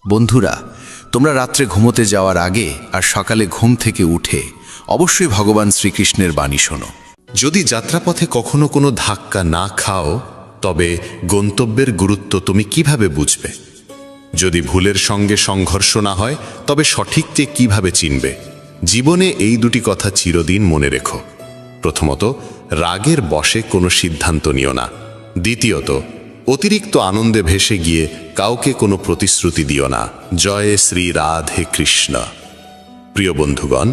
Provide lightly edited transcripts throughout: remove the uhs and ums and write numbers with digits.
বন্ধুরা, তোমরা রাত্রে ঘুমোতে যাওয়ার আগে আর সকালে ঘুম থেকে উঠে অবশ্যই ভগবান শ্রীকৃষ্ণের বাণী শোনো। যদি যাত্রাপথে কখনো কোনো ধাক্কা না খাও, তবে গন্তব্যের গুরুত্ব তুমি কিভাবে বুঝবে? যদি ভুলের সঙ্গে সংঘর্ষ না হয়, তবে সঠিককে কিভাবে চিনবে? জীবনে এই দুটি কথা চিরদিন মনে রেখো। প্রথমত, রাগের বশে কোনো সিদ্ধান্ত নিও না। দ্বিতীয়ত, অতিরিক্ত আনন্দে ভেসে গিয়ে কাউকে কোনো প্রতিশ্রুতি দিও না। জয় শ্রী রাধে কৃষ্ণ। প্রিয় বন্ধুগণ,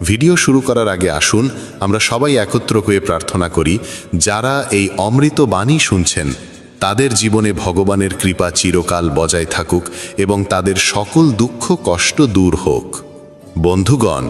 ভিডিও শুরু করার আগে আসুন আমরা সবাই একত্র হয়ে প্রার্থনা করি, যারা এই অমৃত বাণী শুনছেন তাদের জীবনে ভগবানের কৃপা চিরকাল বজায় থাকুক এবং তাদের সকল দুঃখ কষ্ট দূর হোক। বন্ধুগণ,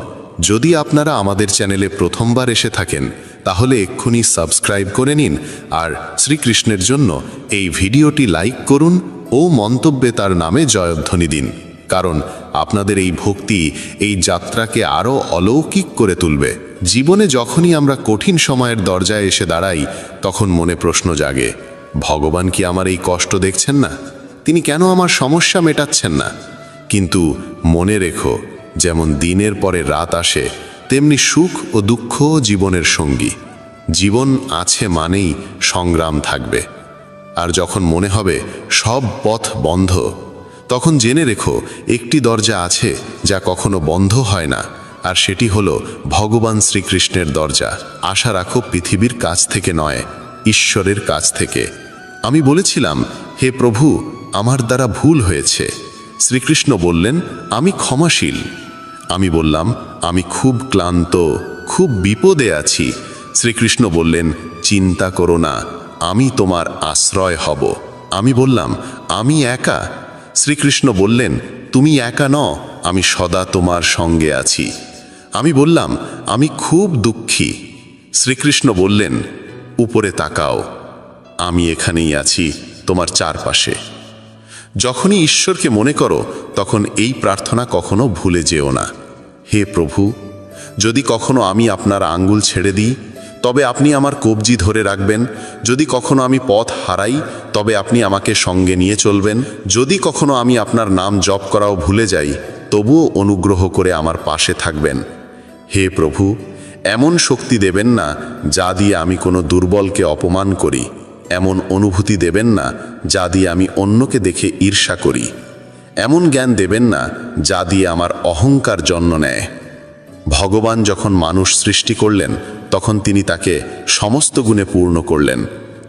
যদি আপনারা আমাদের চ্যানেলে প্রথমবার এসে থাকেন তাহলে এক্ষুনি সাবস্ক্রাইব করে নিন আর শ্রীকৃষ্ণের জন্য এই ভিডিওটি লাইক করুন ও মন্তব্যে তার নামে জয়ধ্বনি দিন, কারণ আপনাদের এই ভক্তি এই যাত্রাকে আরও অলৌকিক করে তুলবে। জীবনে যখনই আমরা কঠিন সময়ের দরজায় এসে দাঁড়াই, তখন মনে প্রশ্ন জাগে, ভগবান কি আমার এই কষ্ট দেখছেন না? তিনি কেন আমার সমস্যা মেটাচ্ছেন না? কিন্তু মনে রেখো, যেমন দিনের পরে রাত আসে, তেমনি সুখ ও দুঃখ জীবনের সঙ্গী। জীবন আছে মানেই সংগ্রাম থাকবে। আর যখন মনে হবে সব পথ বন্ধ, তখন জেনে রেখো একটি দরজা আছে যা কখনো বন্ধ হয় না, আর সেটি হলো ভগবান শ্রীকৃষ্ণের দরজা। আশা রাখো পৃথিবীর কাছ থেকে নয়, ঈশ্বরের কাছ থেকে। আমি বলেছিলাম, হে প্রভু, আমার দ্বারা ভুল হয়েছে। শ্রীকৃষ্ণ বললেন, আমি ক্ষমাশীল। আমি বললাম, আমি খুব ক্লান্ত, খুব বিপদে আছি। শ্রীকৃষ্ণ বললেন, চিন্তা করো না, আমি তোমার আশ্রয় হব। আমি বললাম, আমি একা। শ্রীকৃষ্ণ বললেন, তুমি একা নও, আমি সদা তোমার সঙ্গে আছি। আমি বললাম, আমি খুব দুঃখী। শ্রীকৃষ্ণ বললেন, উপরে তাকাও, আমি এখানেই আছি তোমার চারপাশে। যখনই ঈশ্বরকে মনে করো, তখন এই প্রার্থনা কখনো ভুলে যেও না। হে প্রভু, যদি কখনো আমি আপনার আঙ্গুল ছেড়ে দিই, তবে আপনি আমার কবজি ধরে রাখবেন। যদি কখনো আমি পথ হারাই, তবে আপনি আমাকে সঙ্গে নিয়ে চলবেন। যদি কখনো আমি আপনার নাম জপ করাও ভুলে যাই, তবুও অনুগ্রহ করে আমার পাশে থাকবেন। হে প্রভু, এমন শক্তি দেবেন না যা দিয়ে আমি কোনো দুর্বলকে অপমান করি, এমন অনুভূতি দেবেন না যা দিয়ে আমি অন্যকে দেখে ঈর্ষা করি, এমন জ্ঞান দেবেন না যা দিয়ে আমার অহংকার জন্ম নেয়। ভগবান যখন মানুষ সৃষ্টি করলেন, তখন তিনি তাকে সমস্ত গুণে পূর্ণ করলেন,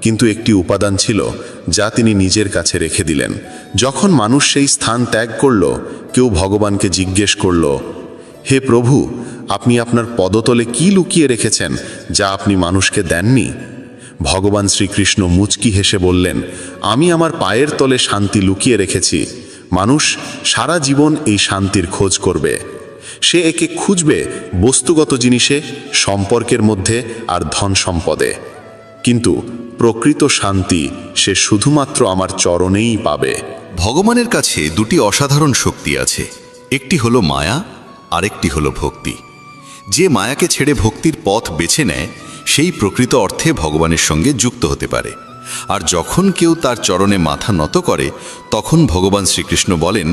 কিন্তু একটি উপাদান ছিল যা তিনি নিজের কাছে রেখে দিলেন। যখন মানুষ সেই স্থান ত্যাগ করল, কেউ ভগবানকে জিজ্ঞেস করল, হে প্রভু, আপনি আপনার পদতলে কি লুকিয়ে রেখেছেন যা আপনি মানুষকে দেননি? ভগবান শ্রীকৃষ্ণ মুচকি হেসে বললেন, আমি আমার পায়ের তলে শান্তি লুকিয়ে রেখেছি। মানুষ সারা জীবন এই শান্তির খোঁজ করবে। সে একে খুঁজবে বস্তুগত জিনিসে, সম্পর্কের মধ্যে আর ধন সম্পদে, কিন্তু প্রকৃত শান্তি সে শুধুমাত্র আমার চরণেই পাবে। ভগবানের কাছে দুটি অসাধারণ শক্তি আছে, একটি হলো মায়া, আরেকটি হলো ভক্তি। যে মায়াকে ছেড়ে ভক্তির পথ বেছে নেয়, সেই প্রকৃত অর্থে ভগবানের সঙ্গে যুক্ত হতে পারে। আর যখন কেউ তার চরণে মাথা নত করে, তখন ভগবান শ্রীকৃষ্ণ বলেন,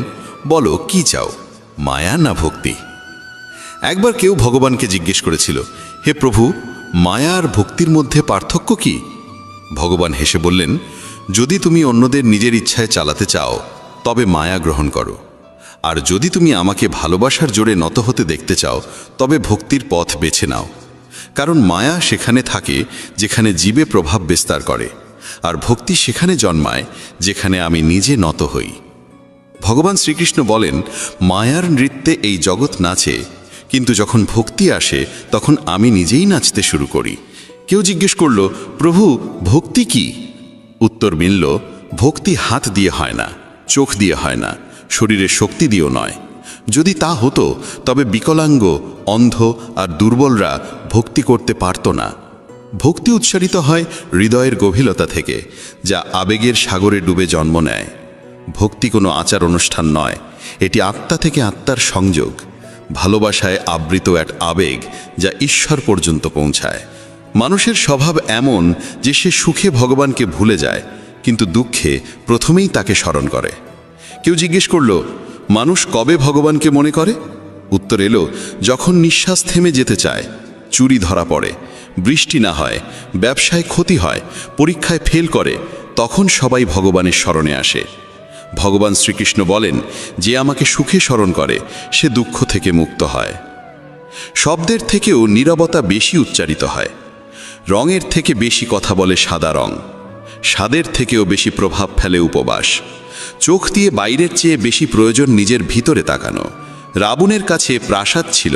বলো কি চাও, মায়া না ভক্তি? একবার কেউ ভগবানকে জিজ্ঞেস করেছিল, হে প্রভু, মায়া আর ভক্তির মধ্যে পার্থক্য কি? ভগবান হেসে বললেন, যদি তুমি অন্যদের নিজের ইচ্ছায় চালাতে চাও, তবে মায়া গ্রহণ করো। আর যদি তুমি আমাকে ভালোবাসার জোরে নত হতে দেখতে চাও, তবে ভক্তির পথ বেছে নাও। কারণ মায়া সেখানে থাকে যেখানে জীবে প্রভাব বিস্তার করে, আর ভক্তি সেখানে জন্মায় যেখানে আমি নিজে নত হই। ভগবান শ্রীকৃষ্ণ বলেন, মায়ার নৃত্যে এই জগৎ নাচে, কিন্তু যখন ভক্তি আসে তখন আমি নিজেই নাচতে শুরু করি। কেউ জিজ্ঞেস করল, প্রভু, ভক্তি কি? উত্তর মিলল, ভক্তি হাত দিয়ে হয় না, চোখ দিয়ে হয় না, শরীরের শক্তি দিয়েও নয়। যদি তা হতো, তবে বিকলাঙ্গ, অন্ধ আর দুর্বলরা ভক্তি করতে পারত না। ভক্তি উচ্চারিত হয় হৃদয়ের গভীরতা থেকে, যা আবেগের সাগরে ডুবে জন্ম নেয়। ভক্তি কোনো আচার অনুষ্ঠান নয়, এটি আত্মা থেকে আত্মার সংযোগ, ভালোবাসায় আবৃত এক আবেগ যা ঈশ্বর পর্যন্ত পৌঁছায়। মানুষের স্বভাব এমন যে সে সুখে ভগবানকে ভুলে যায়, কিন্তু দুঃখে প্রথমেই তাকে স্মরণ করে। কেউ জিজ্ঞেস করল, মানুষ কবে ভগবানকে মনে করে? উত্তর এলো, যখন নিঃশ্বাস থেমে যেতে চায়, চুরি ধরা পড়ে, বৃষ্টি না হয়, ব্যবসায় ক্ষতি হয়, পরীক্ষায় ফেল করে, তখন সবাই ভগবানের স্মরণে আসে। ভগবান শ্রীকৃষ্ণ বলেন, যে আমাকে সুখে স্মরণ করে সে দুঃখ থেকে মুক্ত হয়। শব্দের থেকেও নীরবতা বেশি উচ্চারিত হয়। রঙের থেকে বেশি কথা বলে সাদা রং, স্বাদের থেকেও বেশি প্রভাব ফেলে উপবাস। চোখ দিয়ে বাইরের চেয়ে বেশি প্রয়োজন নিজের ভিতরে তাকানো। রাবণের কাছে প্রাসাদ ছিল,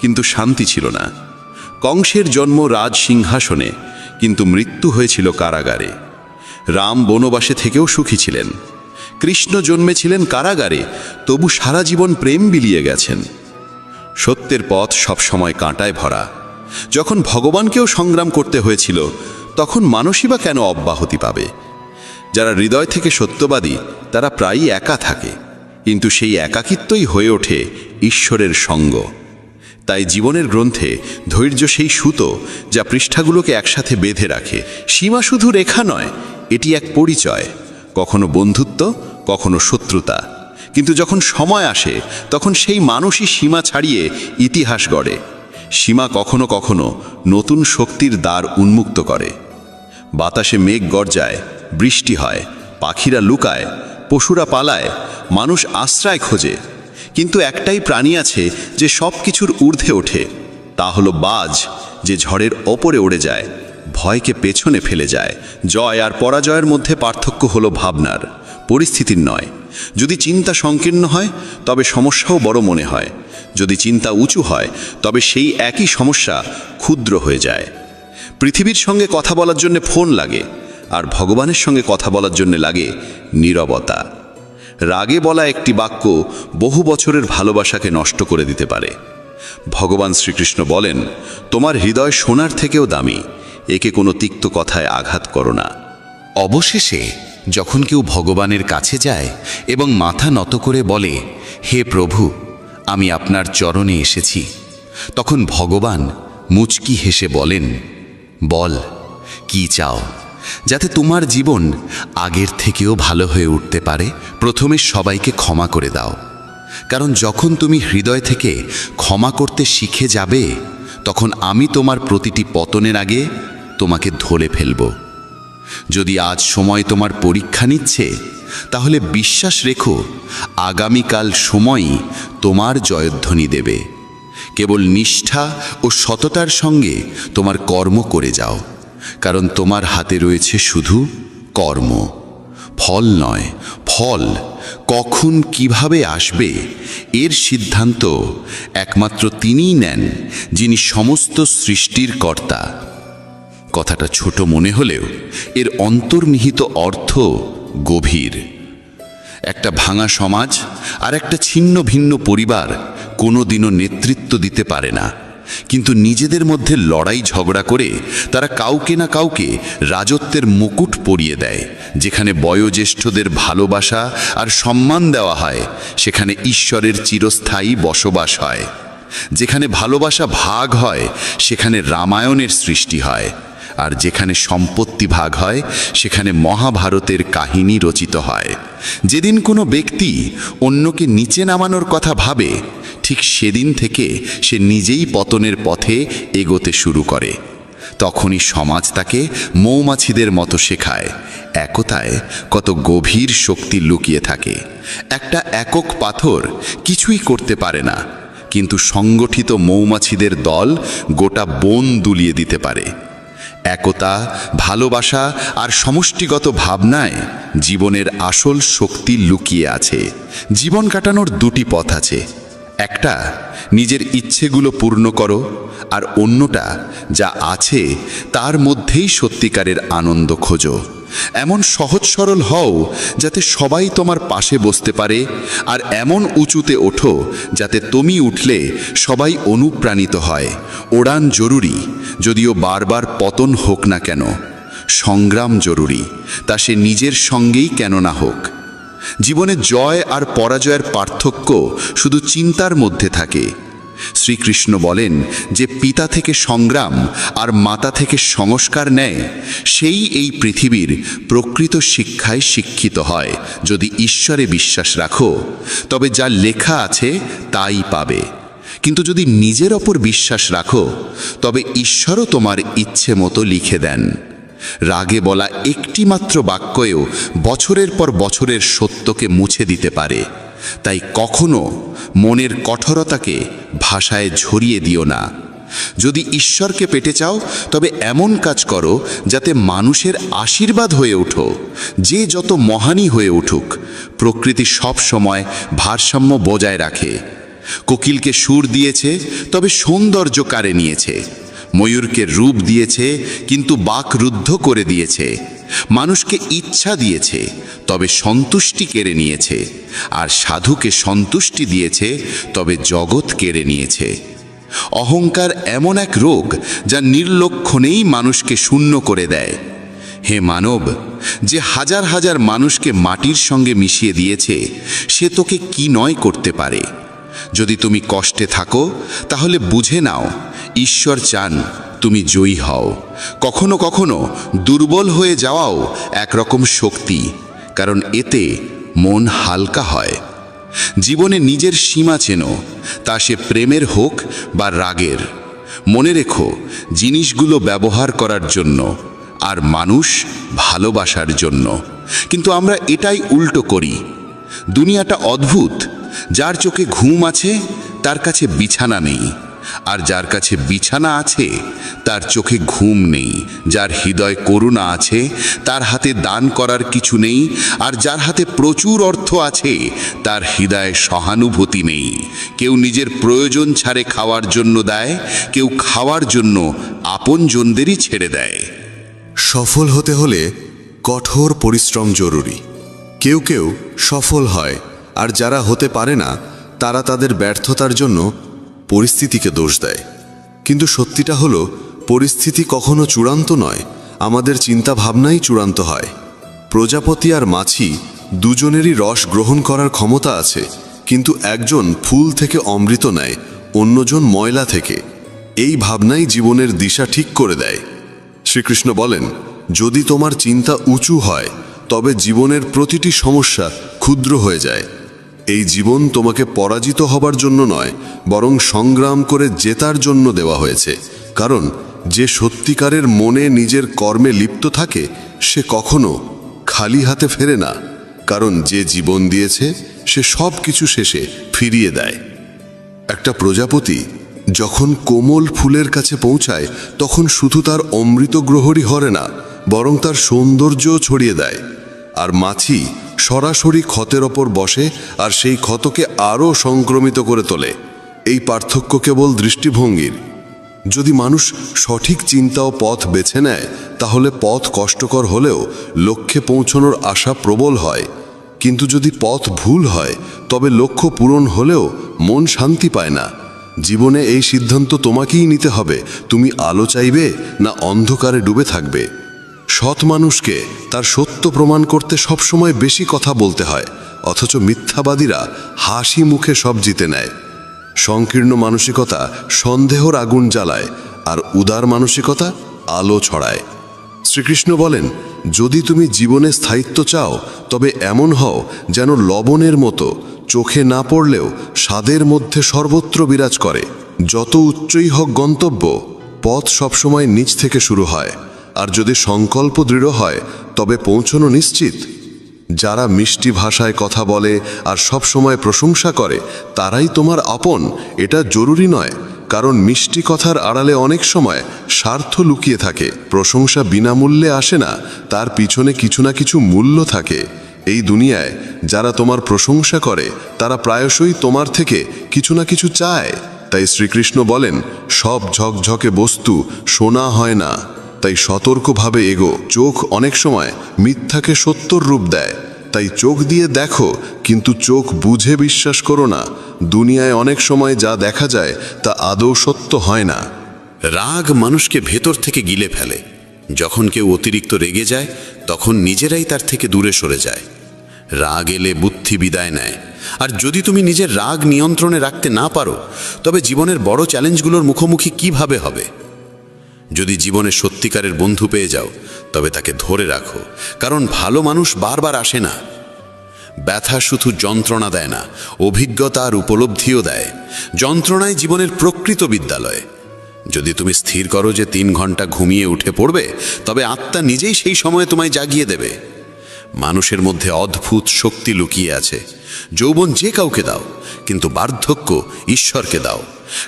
কিন্তু শান্তি ছিল না। কংসের জন্ম রাজ সিংহাসনে, কিন্তু মৃত্যু হয়েছিল কারাগারে। রাম বনবাসে থেকেও সুখী ছিলেন। কৃষ্ণ জন্মেছিলেন কারাগারে, তবু সারা জীবন প্রেম বিলিয়ে গেছেন। সত্যের পথ সবসময় কাঁটায় ভরা। যখন ভগবানকেও সংগ্রাম করতে হয়েছিল, তখন মানুষই বা কেন অব্যাহতি পাবে? যারা হৃদয় থেকে সত্যবাদী তারা প্রায়ই একা থাকে, কিন্তু সেই একাকিত্বই হয়ে ওঠে ঈশ্বরের সঙ্গ। তাই জীবনের গ্রন্থে ধৈর্য সেই সুতো যা পৃষ্ঠাগুলোকে একসাথে বেঁধে রাখে। সীমা শুধু রেখা নয়, এটি এক পরিচয়, কখনো বন্ধুত্ব, কখনো শত্রুতা। কিন্তু যখন সময় আসে তখন সেই মানুষই সীমা ছাড়িয়ে ইতিহাস গড়ে। সীমা কখনো কখনো নতুন শক্তির দ্বার উন্মুক্ত করে। বাতাসে মেঘ গর্জায়, বৃষ্টি হয়, পাখিরা লুকায়, পশুরা পালায়, মানুষ আশ্রয় খোঁজে। কিন্তু একটাই প্রাণী আছে যে সব কিছুর ঊর্ধ্বে ওঠে, তা হলো বাজ, যে ঝড়ের ওপরে উড়ে যায়, ভয়কে পেছনে ফেলে যায়। জয় আর পরাজয়ের মধ্যে পার্থক্য হলো ভাবনার, পরিস্থিতির নয়। যদি চিন্তা সংকীর্ণ হয় তবে সমস্যাও বড় মনে হয়। যদি চিন্তা উঁচু হয় তবে সেই একই সমস্যা ক্ষুদ্র হয়ে যায়। পৃথিবীর সঙ্গে কথা বলার জন্য ফোন লাগে, আর ভগবানের সঙ্গে কথা বলার জন্য লাগে নীরবতা। রাগে বলা একটি বাক্য বহু বছরের ভালোবাসাকে নষ্ট করে দিতে পারে। ভগবান শ্রীকৃষ্ণ বলেন, তোমার হৃদয় সোনার থেকেও দামি, একে কোনো তিক্ত কথায় আঘাত করো না। অবশেষে যখন কেউ ভগবানের কাছে যায় এবং মাথা নত করে বলে, হে প্রভু, আমি আপনার চরণে এসেছি, তখন ভগবান মুচকি হেসে বলেন, বল কি চাও, যাতে তোমার জীবন আগের থেকেও ভালো হয়ে উঠতে পারে। প্রথমে সবাইকে ক্ষমা করে দাও, কারণ যখন তুমি হৃদয় থেকে ক্ষমা করতে শিখে যাবে, তখন আমি তোমার প্রতিটি পতনের আগে তোমাকে ধরে ফেলব। যদি আজ সময় তোমার পরীক্ষা নিচ্ছে, তাহলে বিশ্বাস রেখো আগামীকাল সময়ই তোমার জয়ধ্বনি দেবে। কেবল নিষ্ঠা ও সততার সঙ্গে তোমার কর্ম করে যাও, কারণ তোমার হাতে রয়েছে শুধু কর্ম, ফল নয়। ফল কখন কিভাবে আসবে এর সিদ্ধান্ত একমাত্র তিনিই নেন, যিনি সমস্ত সৃষ্টির কর্তা। কথাটা ছোট মনে হলেও এর অন্তর্নিহিত অর্থ গভীর। একটা ভাঙা সমাজ আর একটা ছিন্ন ভিন্ন পরিবার কোনোদিনও নেতৃত্ব দিতে পারে না, কিন্তু নিজেদের মধ্যে লড়াই ঝগড়া করে তারা কাউকে না কাউকে রাজত্বের মুকুট পরিয়ে দেয়। যেখানে বয়োজ্যেষ্ঠদের ভালোবাসা আর সম্মান দেওয়া হয়, সেখানে ঈশ্বরের চিরস্থায়ী বসবাস হয়। যেখানে ভালোবাসা ভাগ হয়, সেখানে রামায়ণের সৃষ্টি হয়। আর যেখানে সম্পত্তি ভাগ হয়, সেখানে মহাভারতের কাহিনী রচিত হয়। যেদিন কোনো ব্যক্তি অন্যকে নিচে নামানোর কথা ভাবে, ঠিক সেদিন থেকে সে নিজেই পতনের পথে এগোতে শুরু করে। তখনই সমাজ তাকে মৌমাছিদের মতো শেখায়, একতায় কত গভীর শক্তি লুকিয়ে থাকে। একটা একক পাথর কিছুই করতে পারে না, কিন্তু সংগঠিত মৌমাছিদের দল গোটা বন দুলিয়ে দিতে পারে। একতা, ভালোবাসা আর সমষ্টিগত ভাবনায় জীবনের আসল শক্তি লুকিয়ে আছে। জীবন কাটানোর দুটি পথ আছে, একটা নিজের ইচ্ছেগুলো পূর্ণ করো, আর অন্যটা যা আছে তার মধ্যেই সত্যিকারের আনন্দ খোঁজো। এমন সহজ সরল হও যাতে সবাই তোমার পাশে বসতে পারে, আর এমন উঁচুতে ওঠো যাতে তুমি উঠলে সবাই অনুপ্রাণিত হয়। ওড়ান জরুরি, যদিও বারবার পতন হোক না কেন। সংগ্রাম জরুরি, তা সে নিজের সঙ্গেই কেন না হোক। জীবনে জয় আর পরাজয়ের পার্থক্য শুধু চিন্তার মধ্যে থাকে। শ্রীকৃষ্ণ বলেন যে পিতা থেকে সংগ্রাম আর মাতা থেকে সংস্কার নেয়, সেই এই পৃথিবীর প্রকৃত শিক্ষায় শিক্ষিত হয়। যদি ঈশ্বরে বিশ্বাস রাখো, তবে যা লেখা আছে তাই পাবে। কিন্তু যদি নিজের ওপর বিশ্বাস রাখো, তবে ঈশ্বরও তোমার ইচ্ছে মতো লিখে দেন। রাগে বলা একটি মাত্র বাক্যেও বছরের পর বছরের সত্যকে মুছে দিতে পারে। তাই কখনো মনের কঠোরতাকে ভাষায় ঝরিয়ে দিও না। যদি ঈশ্বরকে পেতে চাও, তবে এমন কাজ করো যাতে মানুষের আশীর্বাদ হয়ে ওঠো। যে যত মহানই হয়ে উঠুক, প্রকৃতি সব সময় ভারসাম্য বজায় রাখে। কোকিলকে সুর দিয়েছে, তবে সৌন্দর্য কাড়ে নিয়েছে। ময়ূরকে রূপ দিয়েছে, কিন্তু বাক রুদ্ধ করে দিয়েছে। মানুষকে ইচ্ছা দিয়েছে, তবে সন্তুষ্টি কেড়ে নিয়েছে। আর সাধুকে সন্তুষ্টি দিয়েছে, তবে জগৎ কেড়ে নিয়েছে। অহংকার এমন এক রোগ যা নির্লক্ষণেই মানুষকে শূন্য করে দেয়। হে মানব, যে হাজার হাজার মানুষকে মাটির সঙ্গে মিশিয়ে দিয়েছে, সে তোকে কি নয় করতে পারে। যদি তুমি কষ্টে থাকো, তাহলে বুঝে নাও ঈশ্বর চান তুমি জয়ী হও। কখনো কখনো দুর্বল হয়ে যাওয়াও একরকম শক্তি, কারণ এতে মন হালকা হয়। জীবনে নিজের সীমা চেনো, তা সে প্রেমের হোক বা রাগের। মনে রেখো, জিনিসগুলো ব্যবহার করার জন্য, আর মানুষ ভালোবাসার জন্য। কিন্তু আমরা এটাই উল্টো করি। দুনিয়াটা অদ্ভুত। যার চোখে ঘুম আছে, তার কাছে বিছানা নেই। আর যার কাছে বিছানা আছে, তার চোখে ঘুম নেই। যার হৃদয় করুণা আছে, তার হাতে দান করার কিছু নেই। আর যার হাতে প্রচুর অর্থ আছে, তার হৃদয়ে সহানুভূতি নেই। কেউ নিজের প্রয়োজন ছাড়ে খাওয়ার জন্য দেয়, কেউ খাওয়ার জন্য আপনজনদেরই ছেড়ে দেয়। সফল হতে হলে কঠোর পরিশ্রম জরুরি। কেউ কেউ সফল হয়, আর যারা হতে পারে না, তারা তাদের ব্যর্থতার জন্য পরিস্থিতিকে দোষ দেয়। কিন্তু সত্যিটা হলো, পরিস্থিতি কখনো চূড়ান্ত নয়, আমাদের চিন্তা ভাবনাই চূড়ান্ত হয়। প্রজাপতি আর মাছি দুজনেরই রস গ্রহণ করার ক্ষমতা আছে, কিন্তু একজন ফুল থেকে অমৃত নেয়, অন্যজন ময়লা থেকে। এই ভাবনাই জীবনের দিশা ঠিক করে দেয়। শ্রীকৃষ্ণ বলেন, যদি তোমার চিন্তা উঁচু হয়, তবে জীবনের প্রতিটি সমস্যা ক্ষুদ্র হয়ে যায়। এই জীবন তোমাকে পরাজিত হবার জন্য নয়, বরং সংগ্রাম করে জেতার জন্য দেওয়া হয়েছে। কারণ যে সত্যিকারের মনে নিজের কর্মে লিপ্ত থাকে, সে কখনো খালি হাতে ফেরে না। কারণ যে জীবন দিয়েছে, সে সব কিছু শেষে ফিরিয়ে দেয়। একটা প্রজাপতি যখন কোমল ফুলের কাছে পৌঁছায়, তখন শুধু তার অমৃত গ্রহরই হরে না, বরং তার সৌন্দর্যও ছড়িয়ে দেয়। আর মাছি সরাসরি ক্ষতের ওপর বসে, আর সেই ক্ষতকে আরও সংক্রমিত করে তোলে। এই পার্থক্য কেবল দৃষ্টিভঙ্গির। যদি মানুষ সঠিক চিন্তা ও পথ বেছে নেয়, তাহলে পথ কষ্টকর হলেও লক্ষ্যে পৌঁছানোর আশা প্রবল হয়। কিন্তু যদি পথ ভুল হয়, তবে লক্ষ্য পূরণ হলেও মন শান্তি পায় না। জীবনে এই সিদ্ধান্ত তোমাকেই নিতে হবে, তুমি আলো চাইবে না অন্ধকারে ডুবে থাকবে। সৎ মানুষকে তার সত্য প্রমাণ করতে সবসময় বেশি কথা বলতে হয়, অথচ মিথ্যাবাদীরা হাসি মুখে সব জিতে নেয়। সংকীর্ণ মানসিকতা সন্দেহর আগুন জ্বালায়, আর উদার মানসিকতা আলো ছড়ায়। শ্রীকৃষ্ণ বলেন, যদি তুমি জীবনে স্থায়িত্ব চাও, তবে এমন হও যেন লবণের মতো, চোখে না পড়লেও স্বাদের মধ্যে সর্বত্র বিরাজ করে। যত উচ্চই হোক গন্তব্য, পথ সবসময় নিচ থেকে শুরু হয়। আর যদি সংকল্প দৃঢ় হয়, তবে পৌঁছানো নিশ্চিত। যারা মিষ্টি ভাষায় কথা বলে আর সব সময় প্রশংসা করে, তারাই তোমার আপন, এটা জরুরি নয়। কারণ মিষ্টি কথার আড়ালে অনেক সময় স্বার্থ লুকিয়ে থাকে। প্রশংসা বিনামূল্যে আসে না, তার পিছনে কিছু না কিছু মূল্য থাকে। এই দুনিয়ায় যারা তোমার প্রশংসা করে, তারা প্রায়শই তোমার থেকে কিছু না কিছু চায়। তাই শ্রীকৃষ্ণ বলেন, সব ঝকঝকে বস্তু সোনা হয় না। তাই সতর্কভাবে এগো। চোখ অনেক সময় মিথ্যাকে সত্যর রূপ দেয়। তাই চোখ দিয়ে দেখো, কিন্তু চোখ বুঝে বিশ্বাস করো না। দুনিয়ায় অনেক সময় যা দেখা যায় তা আদৌ সত্য হয় না। রাগ মানুষকে ভেতর থেকে গিলে ফেলে। যখন কেউ অতিরিক্ত রেগে যায়, তখন নিজেরাই তার থেকে দূরে সরে যায়। রাগ এলে বুদ্ধি বিদায় নেয়, আর যদি তুমি নিজের রাগ নিয়ন্ত্রণে রাখতে না পারো, তবে জীবনের বড় চ্যালেঞ্জগুলোর মুখোমুখি কিভাবে হবে? যদি জীবনে সত্যিকারের বন্ধু পেয়ে যাও, তবে তাকে ধরে রাখো, কারণ ভালো মানুষ বারবার আসে না। ব্যথা শুধু যন্ত্রণা দেয় না, অভিজ্ঞতা আর উপলব্ধিও দেয়। যন্ত্রণাই জীবনের প্রকৃত বিদ্যালয়। যদি তুমি স্থির করো যে 3 ঘন্টা ঘুমিয়ে উঠে পড়বে, তবে আত্মা নিজেই সেই সময়ে তোমায় জাগিয়ে দেবে। মানুষের মধ্যে অদ্ভুত শক্তি লুকিয়ে আছে। যৌবন যে কাউকে দাও, কিন্তু বার্ধক্য ঈশ্বরকে দাও।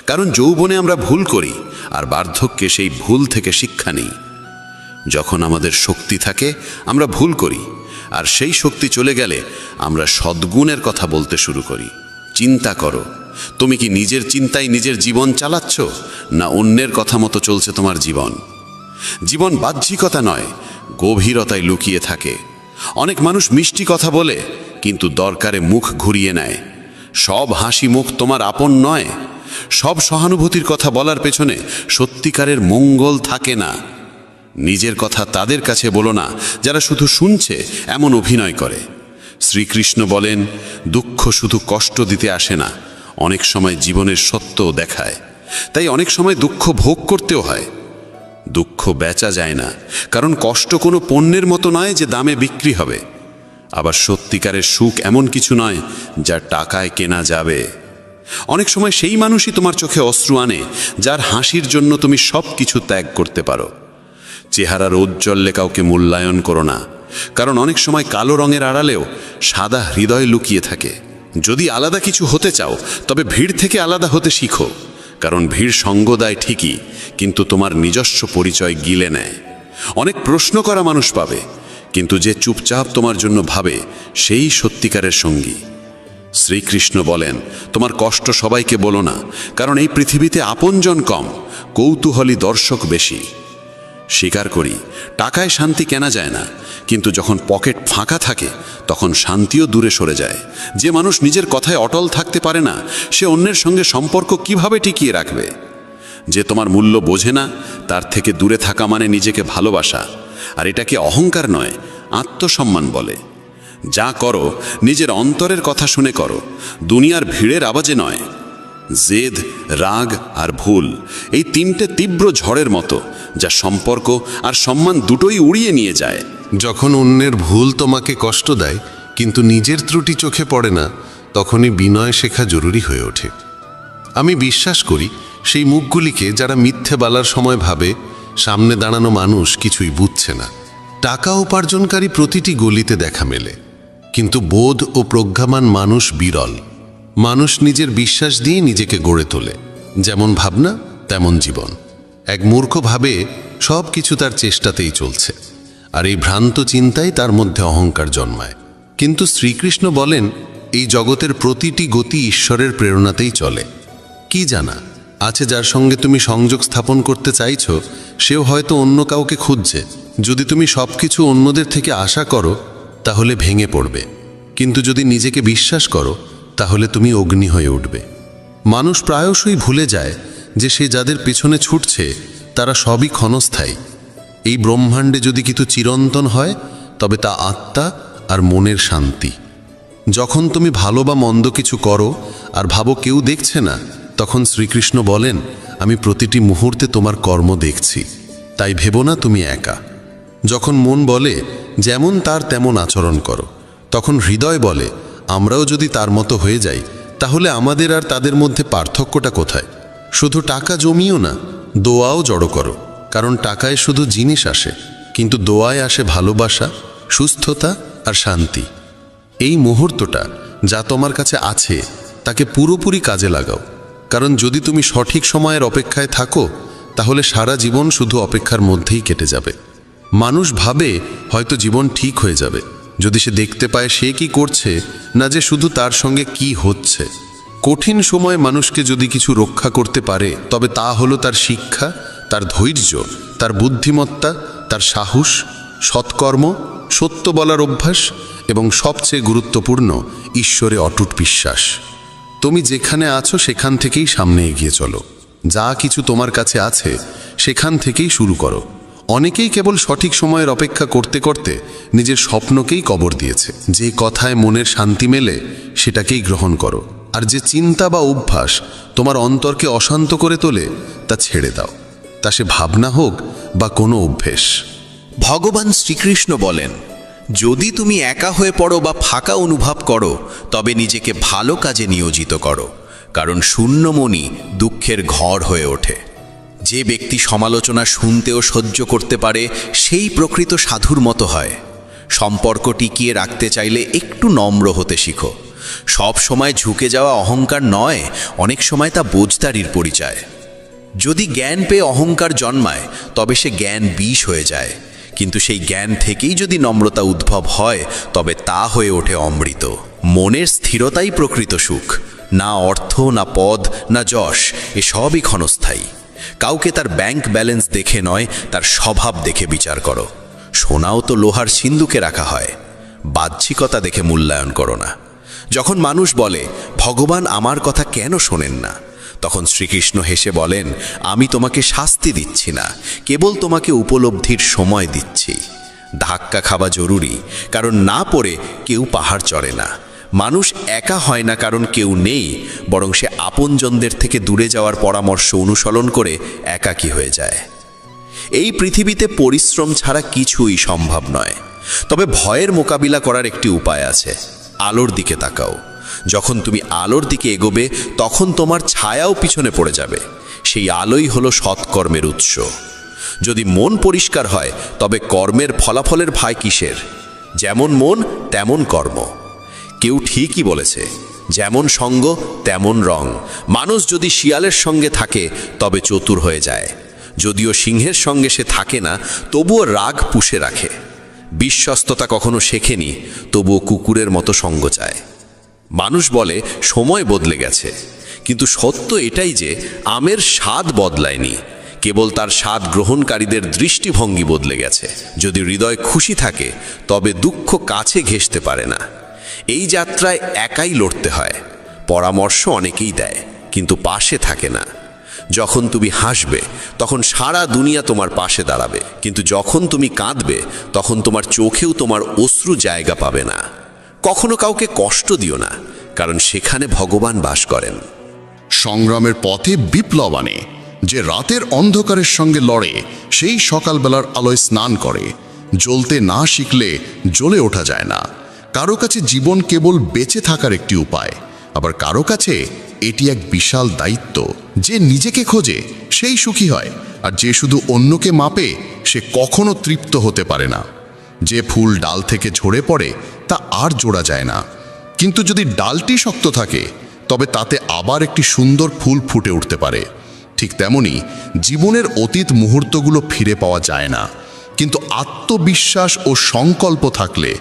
কারণ যৌবনে আমরা ভুল করি, আর বার্ধক্যে সেই ভুল থেকে শিক্ষা নিই। যখন আমাদের শক্তি থাকে আমরা ভুল করি, আর সেই শক্তি চলে গেলে আমরা সদ্গুণের কথা বলতে শুরু করি। চিন্তা করো, তুমি কি নিজের চিন্তায় নিজের জীবন চালাচ্ছ, না অন্যের কথা মতো চলছে তোমার জীবন? জীবন বাহ্যিকতা নয়, গভীরতায় লুকিয়ে থাকে। অনেক মানুষ মিষ্টি কথা বলে, কিন্তু দরকারে মুখ ঘুরিয়ে নেয়। সব হাসি মুখ তোমার আপন নয়। সব সহানুভূতির কথা বলার পেছনে সত্যিকারের মঙ্গল থাকে না। নিজের কথা তাদের কাছে বলো না যারা শুধু শুনছে এমন অভিনয় করে। শ্রীকৃষ্ণ বলেন, দুঃখ শুধু কষ্ট দিতে আসে না, অনেক সময় জীবনের সত্যও দেখায়। তাই অনেক সময় দুঃখ ভোগ করতেও হয়। দুঃখ বেচা যায় না, কারণ কষ্ট কোনো পণ্যের মতো নয় যে দামে বিক্রি হবে। আবার সত্যিকারের সুখ এমন কিছু নয় যা টাকায় কেনা যাবে। অনেক সময় সেই মানুষই তোমার চোখে অশ্রু আনে যার হাসির জন্য তুমি সব কিছু ত্যাগ করতে পারো। চেহারার ঔজ্জ্বল্যে কাউকে মূল্যায়ন করো না, কারণ অনেক সময় কালো রঙের আড়ালেও সাদা হৃদয় লুকিয়ে থাকে। যদি আলাদা কিছু হতে চাও, তবে ভিড় থেকে আলাদা হতে শিখো, কারণ ভিড় সঙ্গ দেয় ঠিকই, কিন্তু তোমার নিজস্ব পরিচয় গিলে নেয়। অনেক প্রশ্ন করা মানুষ পাবে, কিন্তু যে চুপচাপ তোমার জন্য ভাবে সেই সত্যিকারের সঙ্গী। শ্রীকৃষ্ণ বলেন, তোমার কষ্ট সবাইকে বলো না, কারণ এই পৃথিবীতে আপনজন কম, কৌতূহলী দর্শক বেশি। স্বীকার করি, টাকায় শান্তি কেনা যায় না, কিন্তু যখন পকেট ফাঁকা থাকে তখন শান্তিও দূরে সরে যায়। যে মানুষ নিজের কথায় অটল থাকতে পারে না, সে অন্যের সঙ্গে সম্পর্ক কিভাবে টিকিয়ে রাখবে? যে তোমার মূল্য বোঝে না, তার থেকে দূরে থাকা মানে নিজেকে ভালোবাসা। আর এটাকে অহংকার নয়, আত্মসম্মান বলে। যা করো নিজের অন্তরের কথা শুনে করো, দুনিয়ার ভিড়ের আওয়াজে নয়। জেদ, রাগ আর ভুল, এই 3টে তীব্র ঝড়ের মতো, যা সম্পর্ক আর সম্মান দুটোই উড়িয়ে নিয়ে যায়। যখন অন্যের ভুল তোমাকে কষ্ট দেয়, কিন্তু নিজের ত্রুটি চোখে পড়ে না, তখনই বিনয় শেখা জরুরি হয়ে ওঠে। আমি বিশ্বাস করি সেই মুখগুলিকে যারা মিথ্যে বলার সময় ভাবে সামনে দাঁড়ানো মানুষ কিছুই বুঝছে না। টাকা উপার্জনকারী প্রতিটি গলিতে দেখা মেলে, কিন্তু বোধ ও প্রজ্ঞামান মানুষ বিরল। মানুষ নিজের বিশ্বাস দিয়ে নিজেকে গড়ে তোলে। যেমন ভাবনা তেমন জীবন। এক মূর্খ ভাবে সব কিছু তার চেষ্টাতেই চলছে, আর এই ভ্রান্ত চিন্তাই তার মধ্যে অহংকার জন্মায়। কিন্তু শ্রীকৃষ্ণ বলেন, এই জগতের প্রতিটি গতি ঈশ্বরের প্রেরণাতেই চলে। কি জানা আছে যার সঙ্গে তুমি সংযোগ স্থাপন করতে চাইছ, সেও হয়তো অন্য কাউকে খুঁজছে। যদি তুমি সব কিছু অন্যদের থেকে আশা করো, তাহলে ভেঙে পড়বে, কিন্তু যদি নিজেকে বিশ্বাস করো, তাহলে তুমি অগ্নি হয়ে উঠবে। মানুষ প্রায়শই ভুলে যায় যে সে যাদের পেছনে ছুটছে তারা সবই ক্ষণস্থায়ী। এই ব্রহ্মাণ্ডে যদি কিছু চিরন্তন হয়, তবে তা আত্মা আর মনের শান্তি। যখন তুমি ভালো বা মন্দ কিছু করো আর ভাবো কেউ দেখছে না, তখন শ্রীকৃষ্ণ বলেন, আমি প্রতিটি মুহূর্তে তোমার কর্ম দেখছি, তাই ভেবো না তুমি একা। যখন মন বলে যেমন তার তেমন আচরণ করো, তখন হৃদয় বলে, আমরাও যদি তার মতো হয়ে যাই, তাহলে আমাদের আর তাদের মধ্যে পার্থক্যটা কোথায়? শুধু টাকা জমিও না, দোয়াও জড়ো করো, কারণ টাকায় শুধু জিনিস আসে, কিন্তু দোয়ায় আসে ভালোবাসা, সুস্থতা আর শান্তি। এই মুহূর্তটা যা তোমার কাছে আছে তাকে পুরোপুরি কাজে লাগাও, কারণ যদি তুমি সঠিক সময়ের অপেক্ষায় থাকো, তাহলে সারা জীবন শুধু অপেক্ষার মধ্যেই কেটে যাবে। মানুষ ভাবে হয়তো জীবন ঠিক হয়ে যাবে যদি সে দেখতে পায় সে কি করছে, না যে শুধু তার সঙ্গে কি হচ্ছে। কঠিন সময় মানুষকে যদি কিছু রক্ষা করতে পারে, তবে তা হলো তার শিক্ষা, তার ধৈর্য, তার বুদ্ধিমত্তা, তার সাহস, সৎকর্ম, সত্য বলার অভ্যাস এবং সবচেয়ে গুরুত্বপূর্ণ ঈশ্বরে অটুট বিশ্বাস। তুমি যেখানে আছো সেখান থেকেই সামনে এগিয়ে চলো। যা কিছু তোমার কাছে আছে সেখান থেকেই শুরু করো। অনেকেই কেবল সঠিক সময়ের অপেক্ষা করতে করতে নিজের স্বপ্নকেই কবর দিয়েছে। যে কথায় মনের শান্তি মেলে সেটাকেই গ্রহণ করো, আর যে চিন্তা বা অভ্যাস তোমার অন্তরকে অশান্ত করে তোলে তা ছেড়ে দাও, তা সে ভাবনা হোক বা কোনো অভ্যেস। ভগবান শ্রীকৃষ্ণ বলেন, যদি তুমি একা হয়ে পড়ো বা ফাঁকা অনুভব করো, তবে নিজেকে ভালো কাজে নিয়োজিত করো, কারণ শূন্য মনই দুঃখের ঘর হয়ে ওঠে। যে ব্যক্তি সমালোচনা শুনতেও সহ্য করতে পারে, সেই প্রকৃত সাধুর মতো হয়। সম্পর্ক টিকিয়ে রাখতে চাইলে একটু নম্র হতে শিখো। সব সময় ঝুঁকে যাওয়া অহংকার নয়, অনেক সময় তা বোঝদারির পরিচয়। যদি জ্ঞান পেয়ে অহংকার জন্মায়, তবে সে জ্ঞান বিষ হয়ে যায়, কিন্তু সেই জ্ঞান থেকেই যদি নম্রতা উদ্ভব হয়, তবে তা হয়ে ওঠে অমৃত। মনের স্থিরতাই প্রকৃত সুখ। না অর্থ, না পদ, না যশ, এসবই ক্ষণস্থায়ী। কাউকে তার ব্যাংক ব্যালেন্স দেখে নয়, তার স্বভাব দেখে বিচার করো। সোনাও তো লোহার সিন্ধুকে রাখা হয়। বাহ্যিকতা দেখে মূল্যায়ন করো না। যখন মানুষ বলে, ভগবান আমার কথা কেন শোনেন না, তখন শ্রীকৃষ্ণ হেসে বলেন, আমি তোমাকে শাস্তি দিচ্ছি না, কেবল তোমাকে উপলব্ধির সময় দিচ্ছি। ধাক্কা খাওয়া জরুরি, কারণ না পড়ে কেউ পাহাড় চড়ে না। মানুষ একা হয় না কারণ কেউ নেই, বরং সে আপনজনদের থেকে দূরে যাওয়ার পরামর্শ অনুসরণ করে একাকী হয়ে যায়। এই পৃথিবীতে পরিশ্রম ছাড়া কিছুই সম্ভব নয়, তবে ভয়ের মোকাবিলা করার একটি উপায় আছে। আলোর দিকে তাকাও। যখন তুমি আলোর দিকে এগোবে, তখন তোমার ছায়াও পিছনে পড়ে যাবে। সেই আলোই হলো সৎকর্মের উৎস। যদি মন পরিষ্কার হয়, তবে কর্মের ফলাফলের ভয় কিসের? যেমন মন তেমন কর্ম। কেউ ঠিকই বলেছে, যেমন সঙ্গ তেমন রং। মানুষ যদি শিয়ালের সঙ্গে থাকে, তবে চতুর হয়ে যায়। যদিও সিংহের সঙ্গে সে থাকে না, তবুও রাগ পুষে রাখে। বিশ্বস্ততা কখনো শেখেনি, তবুও কুকুরের মতো সঙ্গ চায়। মানুষ বলে সময় বদলে গেছে, কিন্তু সত্য এটাই যে আমের স্বাদ বদলায়নি, কেবল তার স্বাদ গ্রহণকারীদের দৃষ্টিভঙ্গি বদলে গেছে। যদি হৃদয় খুশি থাকে, তবে দুঃখ কাছে ঘেঁষতে পারে না। এই যাত্রায় একাই লড়তে হয়। পরামর্শ অনেকেই দেয়, কিন্তু পাশে থাকে না। যখন তুমি হাসবে, তখন সারা দুনিয়া তোমার পাশে দাঁড়াবে, কিন্তু যখন তুমি কাঁদবে, তখন তোমার চোখেও তোমার অশ্রু জায়গা পাবে না। কখনো কাউকে কষ্ট দিও না, কারণ সেখানে ভগবান বাস করেন। সংগ্রামের পথে বিপ্লব আনে। যে রাতের অন্ধকারের সঙ্গে লড়ে, সেই সকালবেলার আলোয় স্নান করে। জ্বলতে না শিখলে জ্বলে ওঠা যায় না। কারো কাছে জীবন কেবল বেঁচে থাকার একটি উপায়, আবার কারো কাছে এটি এক বিশাল দায়িত্ব। যে নিজেকে খোঁজে সেই সুখী হয়, আর যে শুধু অন্যকে মাপে সে কখনো তৃপ্ত হতে পারে না। যে ফুল ডাল থেকে ঝরে পড়ে তা আর জোড়া যায় না, কিন্তু যদি ডালটি শক্ত থাকে, তবে তাতে আবার একটি সুন্দর ফুল ফুটে উঠতে পারে। ঠিক তেমনি জীবনের অতীত মুহূর্তগুলো ফিরে পাওয়া যায় না, কিন্তু আত্মবিশ্বাস ও সংকল্প থাকলে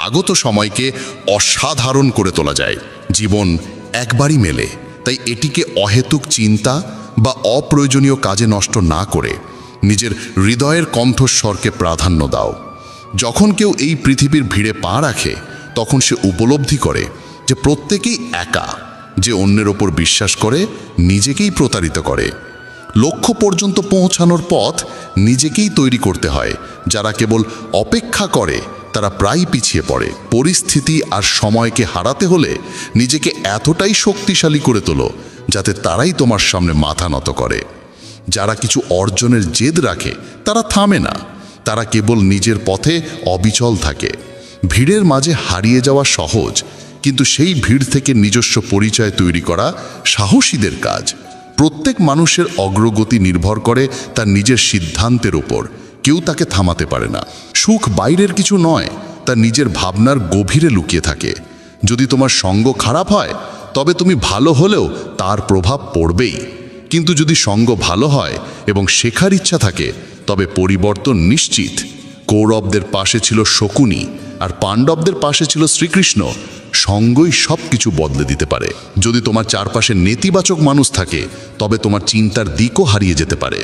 আগত সময়কে অসাধারণ করে তোলা যায়। জীবন একবারই মেলে, তাই এটিকে অহেতুক চিন্তা বা অপ্রয়োজনীয় কাজে নষ্ট না করে নিজের হৃদয়ের কণ্ঠস্বরকে প্রাধান্য দাও। যখন কেউ এই পৃথিবীর ভিড়ে পা রাখে, তখন সে উপলব্ধি করে যে প্রত্যেকেই একা। যে অন্যের ওপর বিশ্বাস করে, নিজেকেই প্রতারিত করে। লক্ষ্য পর্যন্ত পৌঁছানোর পথ নিজেকেই তৈরি করতে হয়। যারা কেবল অপেক্ষা করে, তারা প্রায় পিছিয়ে পড়ে। পরিস্থিতি আর সময়কে হারাতে হলে নিজেকে এতটাই শক্তিশালী করে তোলো, যাতে তারাই তোমার সামনে মাথা নত করে। যারা কিছু অর্জনের জেদ রাখে, তারা থামে না, তারা কেবল নিজের পথে অবিচল থাকে। ভিড়ের মাঝে হারিয়ে যাওয়া সহজ, কিন্তু সেই ভিড় থেকে নিজস্ব পরিচয় তৈরি করা সাহসীদের কাজ। প্রত্যেক মানুষের অগ্রগতি নির্ভর করে তার নিজের সিদ্ধান্তের উপর। কেউ তাকে থামাতে পারে না। সুখ বাইরের কিছু নয়, তা নিজের ভাবনার গভীরে লুকিয়ে থাকে। যদি তোমার সঙ্গ খারাপ হয়, তবে তুমি ভালো হলেও তার প্রভাব পড়বেই। কিন্তু যদি সঙ্গ ভালো হয় এবং শেখার ইচ্ছা থাকে, তবে পরিবর্তন নিশ্চিত। কৌরবদের পাশে ছিল শকুনি, আর পাণ্ডবদের পাশে ছিল শ্রীকৃষ্ণ। সঙ্গই সব কিছু বদলে দিতে পারে। যদি তোমার চারপাশে নেতিবাচক মানুষ থাকে, তবে তোমার চিন্তার দিকও হারিয়ে যেতে পারে।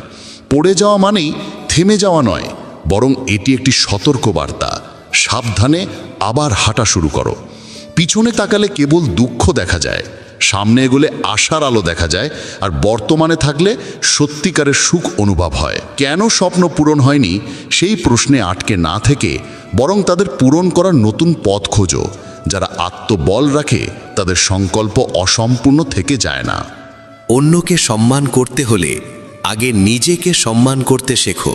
পড়ে যাওয়া মানেই থেমে যাওয়া নয়, বরং এটি একটি সতর্ক বার্তা। সাবধানে আবার হাঁটা শুরু করো। পিছনে তাকালে কেবল দুঃখ দেখা যায়, সামনে এগোলে আশার আলো দেখা যায়, আর বর্তমানে থাকলে সত্যিকারের সুখ অনুভব হয়। কেন স্বপ্ন পূরণ হয়নি সেই প্রশ্নে আটকে না থেকে বরং তাদের পূরণ করার নতুন পথ খোঁজো। যারা আত্মবল রাখে তাদের সংকল্প অসম্পূর্ণ থেকে যায় না। অন্যকে সম্মান করতে হলে আগে নিজেকে সম্মান করতে শেখো।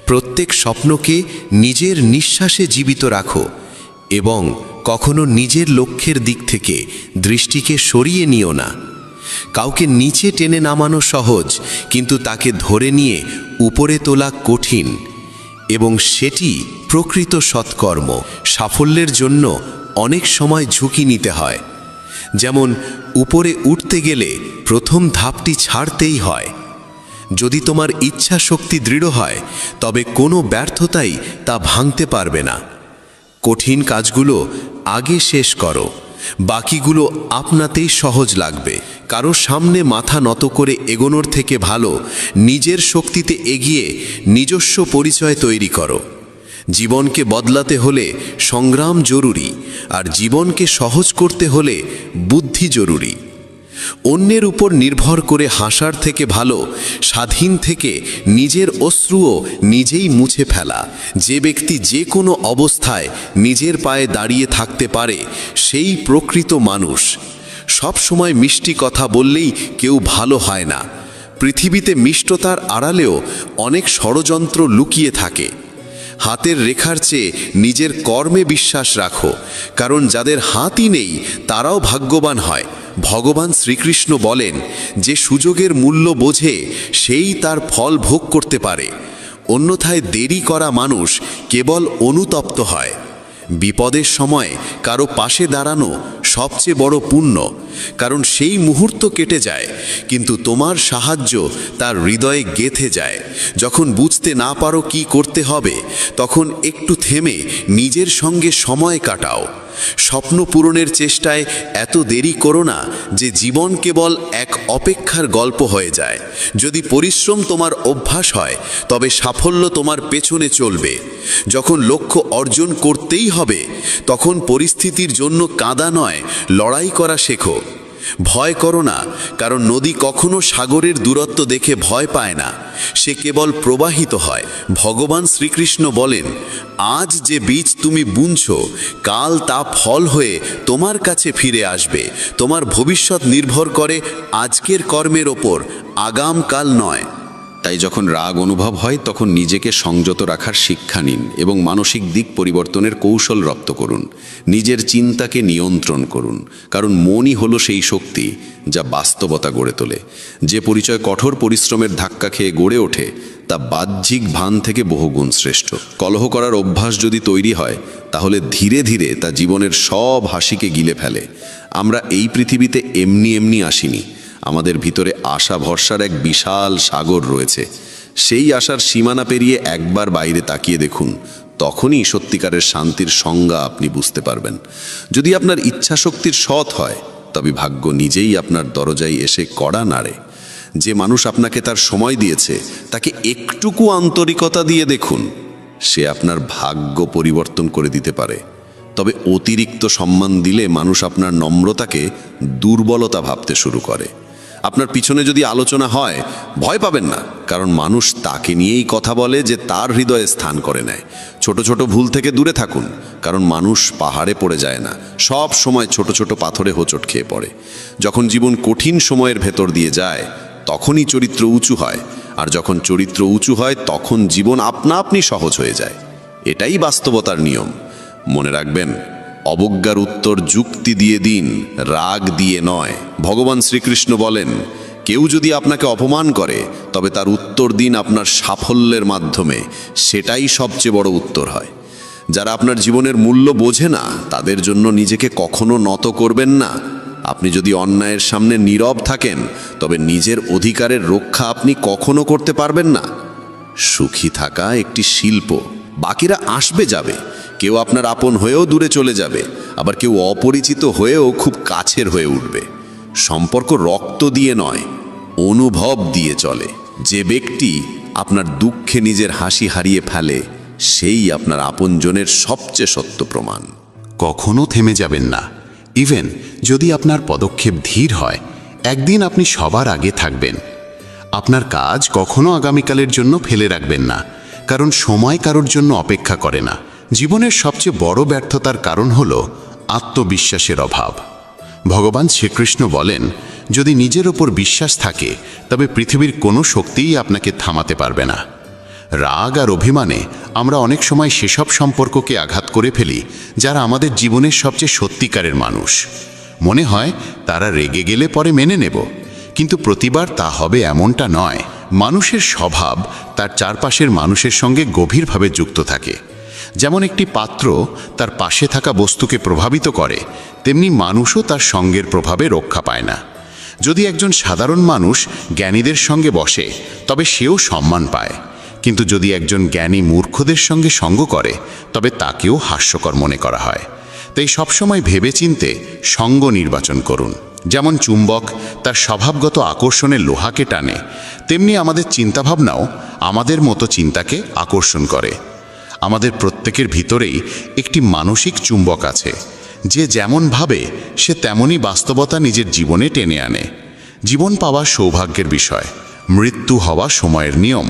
প্রত্যেক স্বপ্নকে নিজের নিঃশ্বাসে জীবিত রাখো এবং কখনো নিজের লক্ষ্যের দিক থেকে দৃষ্টিকে সরিয়ে নিও না। কাউকে নিচে টেনে নামানো সহজ, কিন্তু তাকে ধরে নিয়ে উপরে তোলা কঠিন, এবং সেটি প্রকৃত সৎকর্ম। সাফল্যের জন্য অনেক সময় ঝুঁকি নিতে হয়। যেমন উপরে উঠতে গেলে প্রথম ধাপটি ছাড়তেই হয়। যদি তোমার ইচ্ছা শক্তি দৃঢ় হয় তবে কোনো ব্যর্থতাই তা ভাঙতে পারবে না। কঠিন কাজগুলো আগে শেষ করো, বাকিগুলো আপনাতেই সহজ লাগবে। কারো সামনে মাথা নত করে এগোনোর থেকে ভালো নিজের শক্তিতে এগিয়ে নিজস্ব পরিচয় তৈরি করো। জীবনকে বদলাতে হলে সংগ্রাম জরুরি, আর জীবনকে সহজ করতে হলে বুদ্ধি জরুরি। অন্যের উপর নির্ভর করে হাসার থেকে ভালো স্বাধীন থেকে নিজের অশ্রুও নিজেই মুছে ফেলা। যে ব্যক্তি যে কোনো অবস্থায় নিজের পায়ে দাঁড়িয়ে থাকতে পারে সেই প্রকৃত মানুষ। সব সময় মিষ্টি কথা বললেই কেউ ভালো হয় না। পৃথিবীতে মিষ্টতার আড়ালেও অনেক ষড়যন্ত্র লুকিয়ে থাকে। হাতের রেখার চেয়ে নিজের কর্মে বিশ্বাস রাখো, কারণ যাদের হাতই নেই তারাও ভাগ্যবান হয়। ভগবান শ্রীকৃষ্ণ বলেন, যে সুযোগের মূল্য বোঝে সেই তার ফল ভোগ করতে পারে, অন্যথায় দেরি করা মানুষ কেবল অনুতপ্ত হয়। বিপদের সময় কারো পাশে দাঁড়ানো সবচেয়ে বড় পুণ্য, কারণ সেই মুহূর্ত কেটে যায় কিন্তু তোমার সাহায্য তার হৃদয়ে গেঁথে যায়। যখন বুঝতে না পারো কি করতে হবে তখন একটু থেমে নিজের সঙ্গে সময় কাটাও। স্বপ্ন পূরণের চেষ্টায় এত দেরি করো না যে জীবন কেবল এক অপেক্ষার গল্প হয়ে যায়। যদি পরিশ্রম তোমার অভ্যাস হয় তবে সাফল্য তোমার পেছনে চলবে। যখন লক্ষ্য অর্জন করতেই হবে তখন পরিস্থিতির জন্য কাঁদা নয়, লড়াই করা শেখো। ভয় করো না, কারণ নদী কখনো সাগরের দূরত্ব দেখে ভয় পায় না, সে কেবল প্রবাহিত হয়। ভগবান শ্রীকৃষ্ণ বলেন, আজ যে বীজ তুমি বুনছো কাল তা ফল হয়ে তোমার কাছে ফিরে আসবে। তোমার ভবিষ্যৎ নির্ভর করে আজকের কর্মের ওপর, আগামকাল নয়। তাই যখন রাগ অনুভব হয় তখন নিজেকে সংযত রাখার শিক্ষা নিন এবং মানসিক দিক পরিবর্তনের কৌশল রপ্ত করুন। নিজের চিন্তাকে নিয়ন্ত্রণ করুন, কারণ মনই হলো সেই শক্তি যা বাস্তবতা গড়ে তোলে। যে পরিচয় কঠোর পরিশ্রমের ধাক্কা খেয়ে গড়ে ওঠে তা বাহ্যিক ভান থেকে বহুগুণ শ্রেষ্ঠ। কলহ করার অভ্যাস যদি তৈরি হয় তাহলে ধীরে ধীরে তা জীবনের সব হাসিকে গিলে ফেলে। আমরা এই পৃথিবীতে এমনি এমনি আসিনি, আমাদের ভিতরে আশা ভরসার এক বিশাল সাগর রয়েছে। সেই আশার সীমানা পেরিয়ে একবার বাইরে তাকিয়ে দেখুন, তখনই সত্যিকারের শান্তির সংজ্ঞা আপনি বুঝতে পারবেন। যদি আপনার ইচ্ছা শক্তির সৎ হয় তবে ভাগ্য নিজেই আপনার দরজায় এসে কড়া নাড়ে। যে মানুষ আপনাকে তার সময় দিয়েছে তাকে একটুকু আন্তরিকতা দিয়ে দেখুন, সে আপনার ভাগ্য পরিবর্তন করে দিতে পারে। তবে অতিরিক্ত সম্মান দিলে মানুষ আপনার নম্রতাকে দুর্বলতা ভাবতে শুরু করে। আপনার পিছনে যদি আলোচনা হয় ভয় পাবেন না, কারণ মানুষ তাকে নিয়েই কথা বলে যে তার হৃদয়ে স্থান করে নেয়। ছোট ছোট ভুল থেকে দূরে থাকুন, কারণ মানুষ পাহাড়ে পড়ে যায় না, সব সময় ছোট ছোট পাথরে হোঁচট খেয়ে পড়ে। যখন জীবন কঠিন সময়ের ভেতর দিয়ে যায় তখনই চরিত্র উঁচু হয়, আর যখন চরিত্র উঁচু হয় তখন জীবন আপনা আপনি সহজ হয়ে যায়। এটাই বাস্তবতার নিয়ম। মনে রাখবেন, অবজ্ঞার উত্তর যুক্তি দিয়ে দিন, রাগ দিয়ে নয়। ভগবান শ্রীকৃষ্ণ বলেন, কেউ যদি আপনাকে অপমান করে তবে তার উত্তর দিন আপনার সাফল্যের মাধ্যমে, সেটাই সবচেয়ে বড় উত্তর হয়। যারা আপনার জীবনের মূল্য বোঝে না তাদের জন্য নিজেকে কখনো নত করবেন না। আপনি যদি অন্যায়ের সামনে নীরব থাকেন তবে নিজের অধিকারের রক্ষা আপনি কখনো করতে পারবেন না। সুখী থাকা একটি শিল্প, বাকিরা আসবে যাবে, কেউ আপনার আপন হয়েও দূরে চলে যাবে, আবার কেউ অপরিচিত হয়েও খুব কাছের হয়ে উঠবে। সম্পর্ক রক্ত দিয়ে নয়, অনুভব দিয়ে চলে। যে ব্যক্তি আপনার দুঃখে নিজের হাসি হারিয়ে ফেলে সেই আপনার আপনজনের সবচেয়ে সত্য প্রমাণ। কখনো থেমে যাবেন না, ইভেন যদি আপনার পদক্ষেপ ধীর হয়, একদিন আপনি সবার আগে থাকবেন। আপনার কাজ কখনো আগামীকালের জন্য ফেলে রাখবেন না, কারণ সময় কারোর জন্য অপেক্ষা করে না। জীবনের সবচেয়ে বড় ব্যর্থতার কারণ হল আত্মবিশ্বাসের অভাব। ভগবান শ্রীকৃষ্ণ বলেন, যদি নিজের ওপর বিশ্বাস থাকে তবে পৃথিবীর কোনো শক্তিই আপনাকে থামাতে পারবে না। রাগ আর অভিমানে আমরা অনেক সময় সেসব সম্পর্ককে আঘাত করে ফেলি যারা আমাদের জীবনের সবচেয়ে সত্যিকারের মানুষ। মনে হয় তারা রেগে গেলে পরে মেনে নেব, কিন্তু প্রতিবার তা হবে এমনটা নয়। মানুষের স্বভাব তার চারপাশের মানুষের সঙ্গে গভীরভাবে যুক্ত থাকে। যেমন একটি পাত্র তার পাশে থাকা বস্তুকে প্রভাবিত করে, তেমনি মানুষও তার সঙ্গের প্রভাবে রক্ষা পায় না। যদি একজন সাধারণ মানুষ জ্ঞানীদের সঙ্গে বসে তবে সেও সম্মান পায়, কিন্তু যদি একজন জ্ঞানী মূর্খদের সঙ্গে সঙ্গ করে তবে তাকেও হাস্যকর মনে করা হয়। তাই সবসময় ভেবেচিন্তে সঙ্গ নির্বাচন করুন। যেমন চুম্বক তার স্বভাবগত আকর্ষণের লোহাকে টানে, তেমনি আমাদের চিন্তাভাবনাও আমাদের মতো চিন্তাকে আকর্ষণ করে। আমাদের প্রত্যেকের ভিতরেই একটি মানসিক চুম্বক আছে, যে যেমন ভাবে সে তেমনই বাস্তবতা নিজের জীবনে টেনে আনে। জীবন পাওয়া সৌভাগ্যের বিষয়, মৃত্যু হওয়া সময়ের নিয়ম।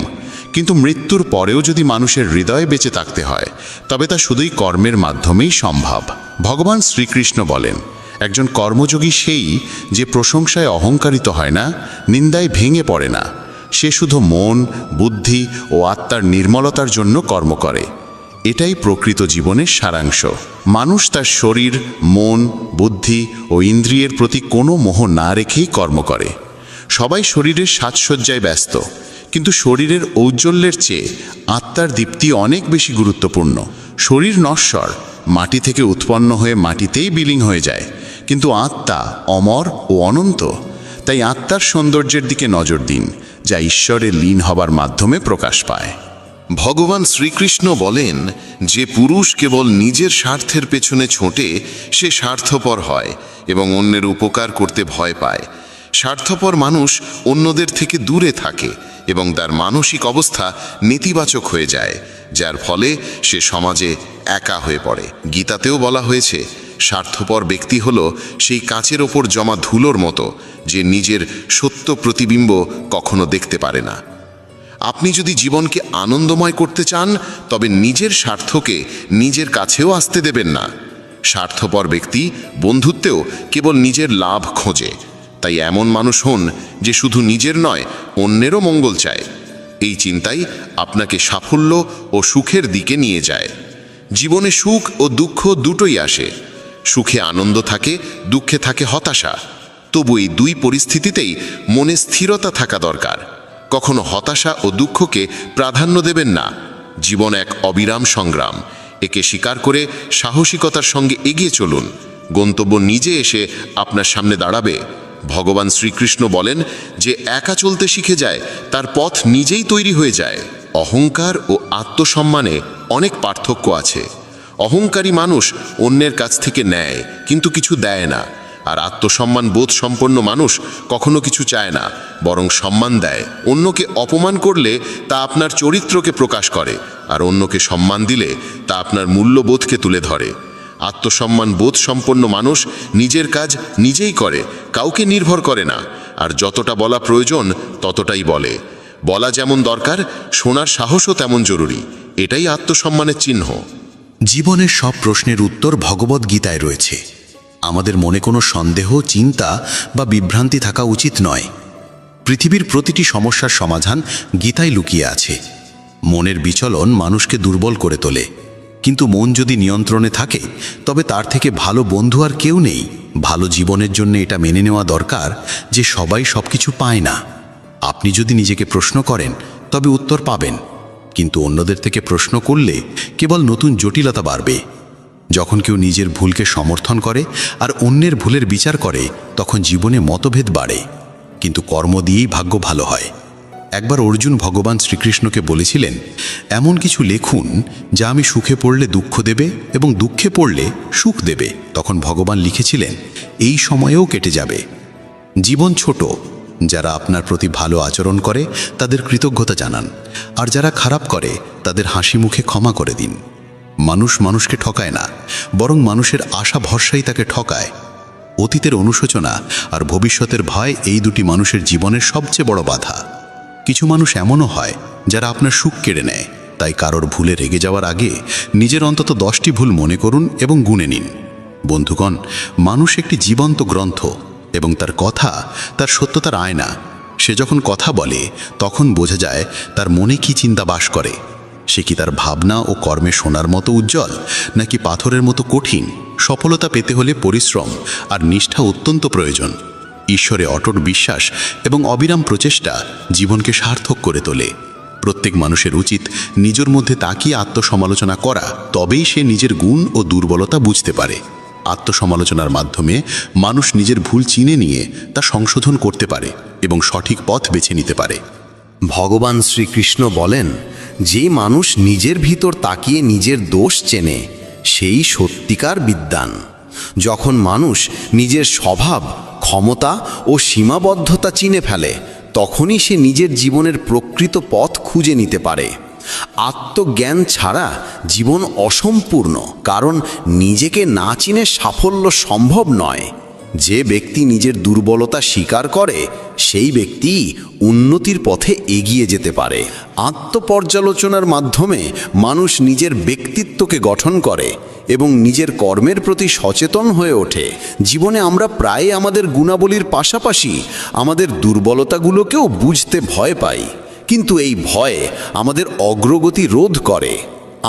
কিন্তু মৃত্যুর পরেও যদি মানুষের হৃদয়ে বেঁচে থাকতে হয় তবে তা শুধুই কর্মের মাধ্যমেই সম্ভব। ভগবান শ্রীকৃষ্ণ বলেন, একজন কর্মযোগী সেই যে প্রশংসায় অহংকারিত হয় না, নিন্দায় ভেঙে পড়ে না। সে শুধু মন, বুদ্ধি ও আত্মার নির্মলতার জন্য কর্ম করে। এটাই প্রকৃত জীবনের সারাংশ। মানুষ তার শরীর, মন, বুদ্ধি ও ইন্দ্রিয়ের প্রতি কোনো মোহ না রেখেই কর্ম করে। সবাই শরীরের সাজসজ্জায় ব্যস্ত, কিন্তু শরীরের ঔজ্জ্বল্যের চেয়ে আত্মার দীপ্তি অনেক বেশি গুরুত্বপূর্ণ। শরীর নশ্বর, মাটি থেকে উৎপন্ন হয়ে মাটিতেই বিলীন হয়ে যায়, কিন্তু আত্মা অমর ও অনন্ত। তাই আত্মার সৌন্দর্যের দিকে নজর দিন, যা ঈশ্বরে লীন হবার মাধ্যমে প্রকাশ পায়। ভগবান শ্রীকৃষ্ণ বলেন, যে পুরুষ কেবল নিজের স্বার্থের পেছনে ছোটে সে স্বার্থপর হয় এবং অন্যের উপকার করতে ভয় পায়। স্বার্থপর মানুষ অন্যদের থেকে দূরে থাকে এবং তার মানসিক অবস্থা নেতিবাচক হয়ে যায়, যার ফলে সে সমাজে একা হয়ে পড়ে। গীতাতেও বলা হয়েছে, স্বার্থপর ব্যক্তি হল সেই কাচের ওপর জমা ধুলোর মতো, যে নিজের সত্য প্রতিবিম্ব কখনো দেখতে পারে না। আপনি যদি জীবনকে আনন্দময় করতে চান তবে নিজের স্বার্থকে নিজের কাছেও আসতে দেবেন না। স্বার্থপর ব্যক্তি বন্ধুত্বেও কেবল নিজের লাভ খোঁজে। তাই এমন মানুষ হন যে শুধু নিজের নয়, অন্যেরও মঙ্গল চায়। এই চিন্তাই আপনাকে সাফল্য ও সুখের দিকে নিয়ে যায়। জীবনে সুখ ও দুঃখ দুটোই আসে। সুখে আনন্দ থাকে, দুঃখে থাকে হতাশা। তবু এই দুই পরিস্থিতিতেই মনে স্থিরতা থাকা দরকার। কখনো হতাশা ও দুঃখকে প্রাধান্য দেবেন না। জীবন এক অবিরাম সংগ্রাম। একে স্বীকার করে সাহসিকতার সঙ্গে এগিয়ে চলুন। গন্তব্য নিজে এসে আপনার সামনে দাঁড়াবে। ভগবান শ্রীকৃষ্ণ বলেন, যে একা চলতে শিখে যায় তার পথ নিজেই তৈরি হয়ে যায়। অহংকার ও আত্মসম্মানে অনেক পার্থক্য আছে। অহংকারী মানুষ অন্যের কাছ থেকে নেয় কিন্তু কিছু দেয় না, আর আত্মসম্মান বোধ সম্পন্ন মানুষ কখনো কিছু চায় না, বরং সম্মান দেয়। অন্যকে অপমান করলে তা আপনার চরিত্রকে প্রকাশ করে, আর অন্যকে সম্মান দিলে তা আপনার মূল্যবোধকে তুলে ধরে। আত্মসম্মান বোধ সম্পন্ন মানুষ নিজের কাজ নিজেই করে, কাউকে নির্ভর করে না, আর যতটা বলা প্রয়োজন ততটাই বলে। বলা যেমন দরকার, শোনার সাহসও তেমন জরুরি। এটাই আত্মসম্মানের চিহ্ন। জীবনের সব প্রশ্নের উত্তর ভগবদ্গীতায় রয়েছে। আমাদের মনে কোনো সন্দেহ, চিন্তা বা বিভ্রান্তি থাকা উচিত নয়। পৃথিবীর প্রতিটি সমস্যার সমাধান গীতায় লুকিয়ে আছে। মনের বিচলন মানুষকে দুর্বল করে তোলে, কিন্তু মন যদি নিয়ন্ত্রণে থাকে তবে তার থেকে ভালো বন্ধু আর কেউ নেই। ভালো জীবনের জন্য এটা মেনে নেওয়া দরকার যে সবাই সবকিছু পায় না। আপনি যদি নিজেকে প্রশ্ন করেন তবে উত্তর পাবেন, কিন্তু অন্যদের থেকে প্রশ্ন করলে কেবল নতুন জটিলতা বাড়বে। যখন কেউ নিজের ভুলকে সমর্থন করে আর অন্যের ভুলের বিচার করে তখন জীবনে মতভেদ বাড়ে, কিন্তু কর্ম দিয়েই ভাগ্য ভালো হয়। একবার অর্জুন ভগবান শ্রীকৃষ্ণকে বলেছিলেন, এমন কিছু লেখুন যা আমি সুখে পড়লে দুঃখ দেবে এবং দুঃখে পড়লে সুখ দেবে। তখন ভগবান লিখেছিলেন, এই সময়েও কেটে যাবে। জীবন ছোট। যারা আপনার প্রতি ভালো আচরণ করে তাদের কৃতজ্ঞতা জানান, আর যারা খারাপ করে তাদের হাসি মুখে ক্ষমা করে দিন। মানুষ মানুষকে ঠকায় না, বরং মানুষের আশা ভরসাই তাকে ঠকায়। অতীতের অনুশোচনা আর ভবিষ্যতের ভয় এই দুটি মানুষের জীবনের সবচেয়ে বড় বাধা। কিছু মানুষ এমনও হয় যারা আপনার সুখ কেড়ে নেয়। তাই কারোর ভুলে রেগে যাওয়ার আগে নিজের অন্তত 10টি ভুল মনে করুন এবং গুনে নিন। বন্ধুগণ, মানুষ একটি জীবন্ত গ্রন্থ এবং তার কথা তার সত্যতার আয়না। সে যখন কথা বলে তখন বোঝা যায় তার মনে কি চিন্তা বাস করে। সে কি তার ভাবনা ও কর্মে সোনার মতো উজ্জ্বল, নাকি পাথরের মতো কঠিন? সফলতা পেতে হলে পরিশ্রম আর নিষ্ঠা অত্যন্ত প্রয়োজন। ঈশ্বরে অটট বিশ্বাস এবং অবিরাম প্রচেষ্টা জীবনকে সার্থক করে তোলে। প্রত্যেক মানুষের উচিত নিজের মধ্যে তাকিয়ে আত্মসমালোচনা করা, তবেই সে নিজের গুণ ও দুর্বলতা বুঝতে পারে। আত্মসমালোচনার মাধ্যমে মানুষ নিজের ভুল চিনে নিয়ে তা সংশোধন করতে পারে এবং সঠিক পথ বেছে নিতে পারে। ভগবান শ্রীকৃষ্ণ বলেন, যে মানুষ নিজের ভিতর তাকিয়ে নিজের দোষ চেনে সেই সত্যিকার বিদ্বান। যখন মানুষ নিজের স্বভাব, ক্ষমতা ও সীমাবদ্ধতা চিনে ফেলে তখনই সে নিজের জীবনের প্রকৃত পথ খুঁজে নিতে পারে। আত্মজ্ঞান ছাড়া জীবন অসম্পূর্ণ, কারণ নিজেকে না চিনে সাফল্য সম্ভব নয়। যে ব্যক্তি নিজের দুর্বলতা স্বীকার করে সেই ব্যক্তি উন্নতির পথে এগিয়ে যেতে পারে। আত্মপর্যালোচনার মাধ্যমে মানুষ নিজের ব্যক্তিত্বকে গঠন করে এবং নিজের কর্মের প্রতি সচেতন হয়ে ওঠে। জীবনে আমরা প্রায় আমাদের গুণাবলীর পাশাপাশি আমাদের দুর্বলতাগুলোকেও বুঝতে ভয় পাই, কিন্তু এই ভয় আমাদের অগ্রগতি রোধ করে।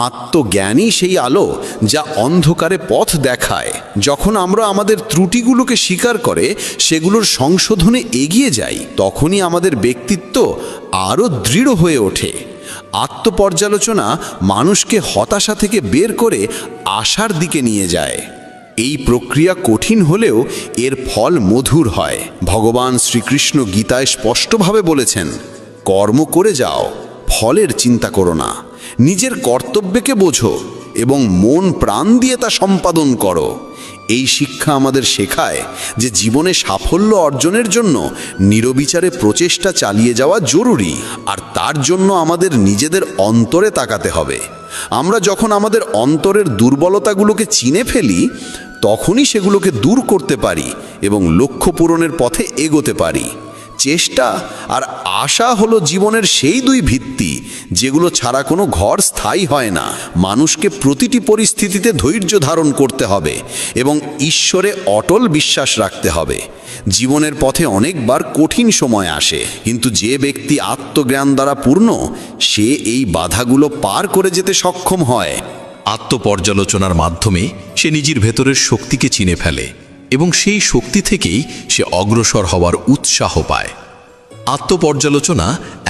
আত্মজ্ঞানই সেই আলো যা অন্ধকারে পথ দেখায়। যখন আমরা আমাদের ত্রুটিগুলোকে স্বীকার করে সেগুলোর সংশোধনে এগিয়ে যাই, তখনই আমাদের ব্যক্তিত্ব আরও দৃঢ় হয়ে ওঠে। আত্মপর্যালোচনা মানুষকে হতাশা থেকে বের করে আশার দিকে নিয়ে যায়। এই প্রক্রিয়া কঠিন হলেও এর ফল মধুর হয়। ভগবান শ্রীকৃষ্ণ গীতায় স্পষ্টভাবে বলেছেন, কর্ম করে যাও, ফলের চিন্তা করো না। নিজের কর্তব্যকে বোঝো এবং মন প্রাণ দিয়ে তা সম্পাদন করো। এই শিক্ষা আমাদের শেখায় যে জীবনে সাফল্য অর্জনের জন্য নিরবিচারে প্রচেষ্টা চালিয়ে যাওয়া জরুরি, আর তার জন্য আমাদের নিজেদের অন্তরে তাকাতে হবে। আমরা যখন আমাদের অন্তরের দুর্বলতাগুলোকে চিনে ফেলি তখনই সেগুলোকে দূর করতে পারি এবং লক্ষ্য পূরণের পথে এগোতে পারি। চেষ্টা আর আশা হলো জীবনের সেই দুই ভিত্তি যেগুলো ছাড়া কোনো ঘর স্থায়ী হয় না। মানুষকে প্রতিটি পরিস্থিতিতে ধৈর্য ধারণ করতে হবে এবং ঈশ্বরে অটল বিশ্বাস রাখতে হবে। জীবনের পথে অনেকবার কঠিন সময় আসে, কিন্তু যে ব্যক্তি আত্মজ্ঞান দ্বারা পূর্ণ সে এই বাধাগুলো পার করে যেতে সক্ষম হয়। আত্মপর্যালোচনার মাধ্যমে সে নিজের ভেতরের শক্তিকে চিনে ফেলে এবং সেই শক্তি থেকেই সে অগ্রসর হওয়ার উৎসাহ পায়। আত্মপর্যালোচনা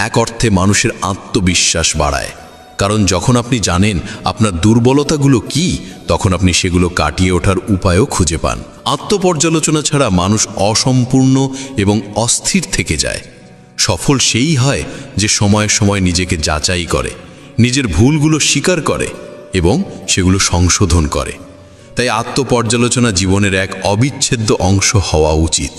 এক অর্থে মানুষের আত্মবিশ্বাস বাড়ায়, কারণ যখন আপনি জানেন আপনার দুর্বলতাগুলো কি, তখন আপনি সেগুলো কাটিয়ে ওঠার উপায়ও খুঁজে পান। আত্মপর্যালোচনা ছাড়া মানুষ অসম্পূর্ণ এবং অস্থির থেকে যায়। সফল সেই হয় যে সময়ে সময়ে নিজেকে যাচাই করে, নিজের ভুলগুলো স্বীকার করে এবং সেগুলো সংশোধন করে। তাই আত্মপর্যালোচনা জীবনের এক অবিচ্ছেদ্য অংশ হওয়া উচিত।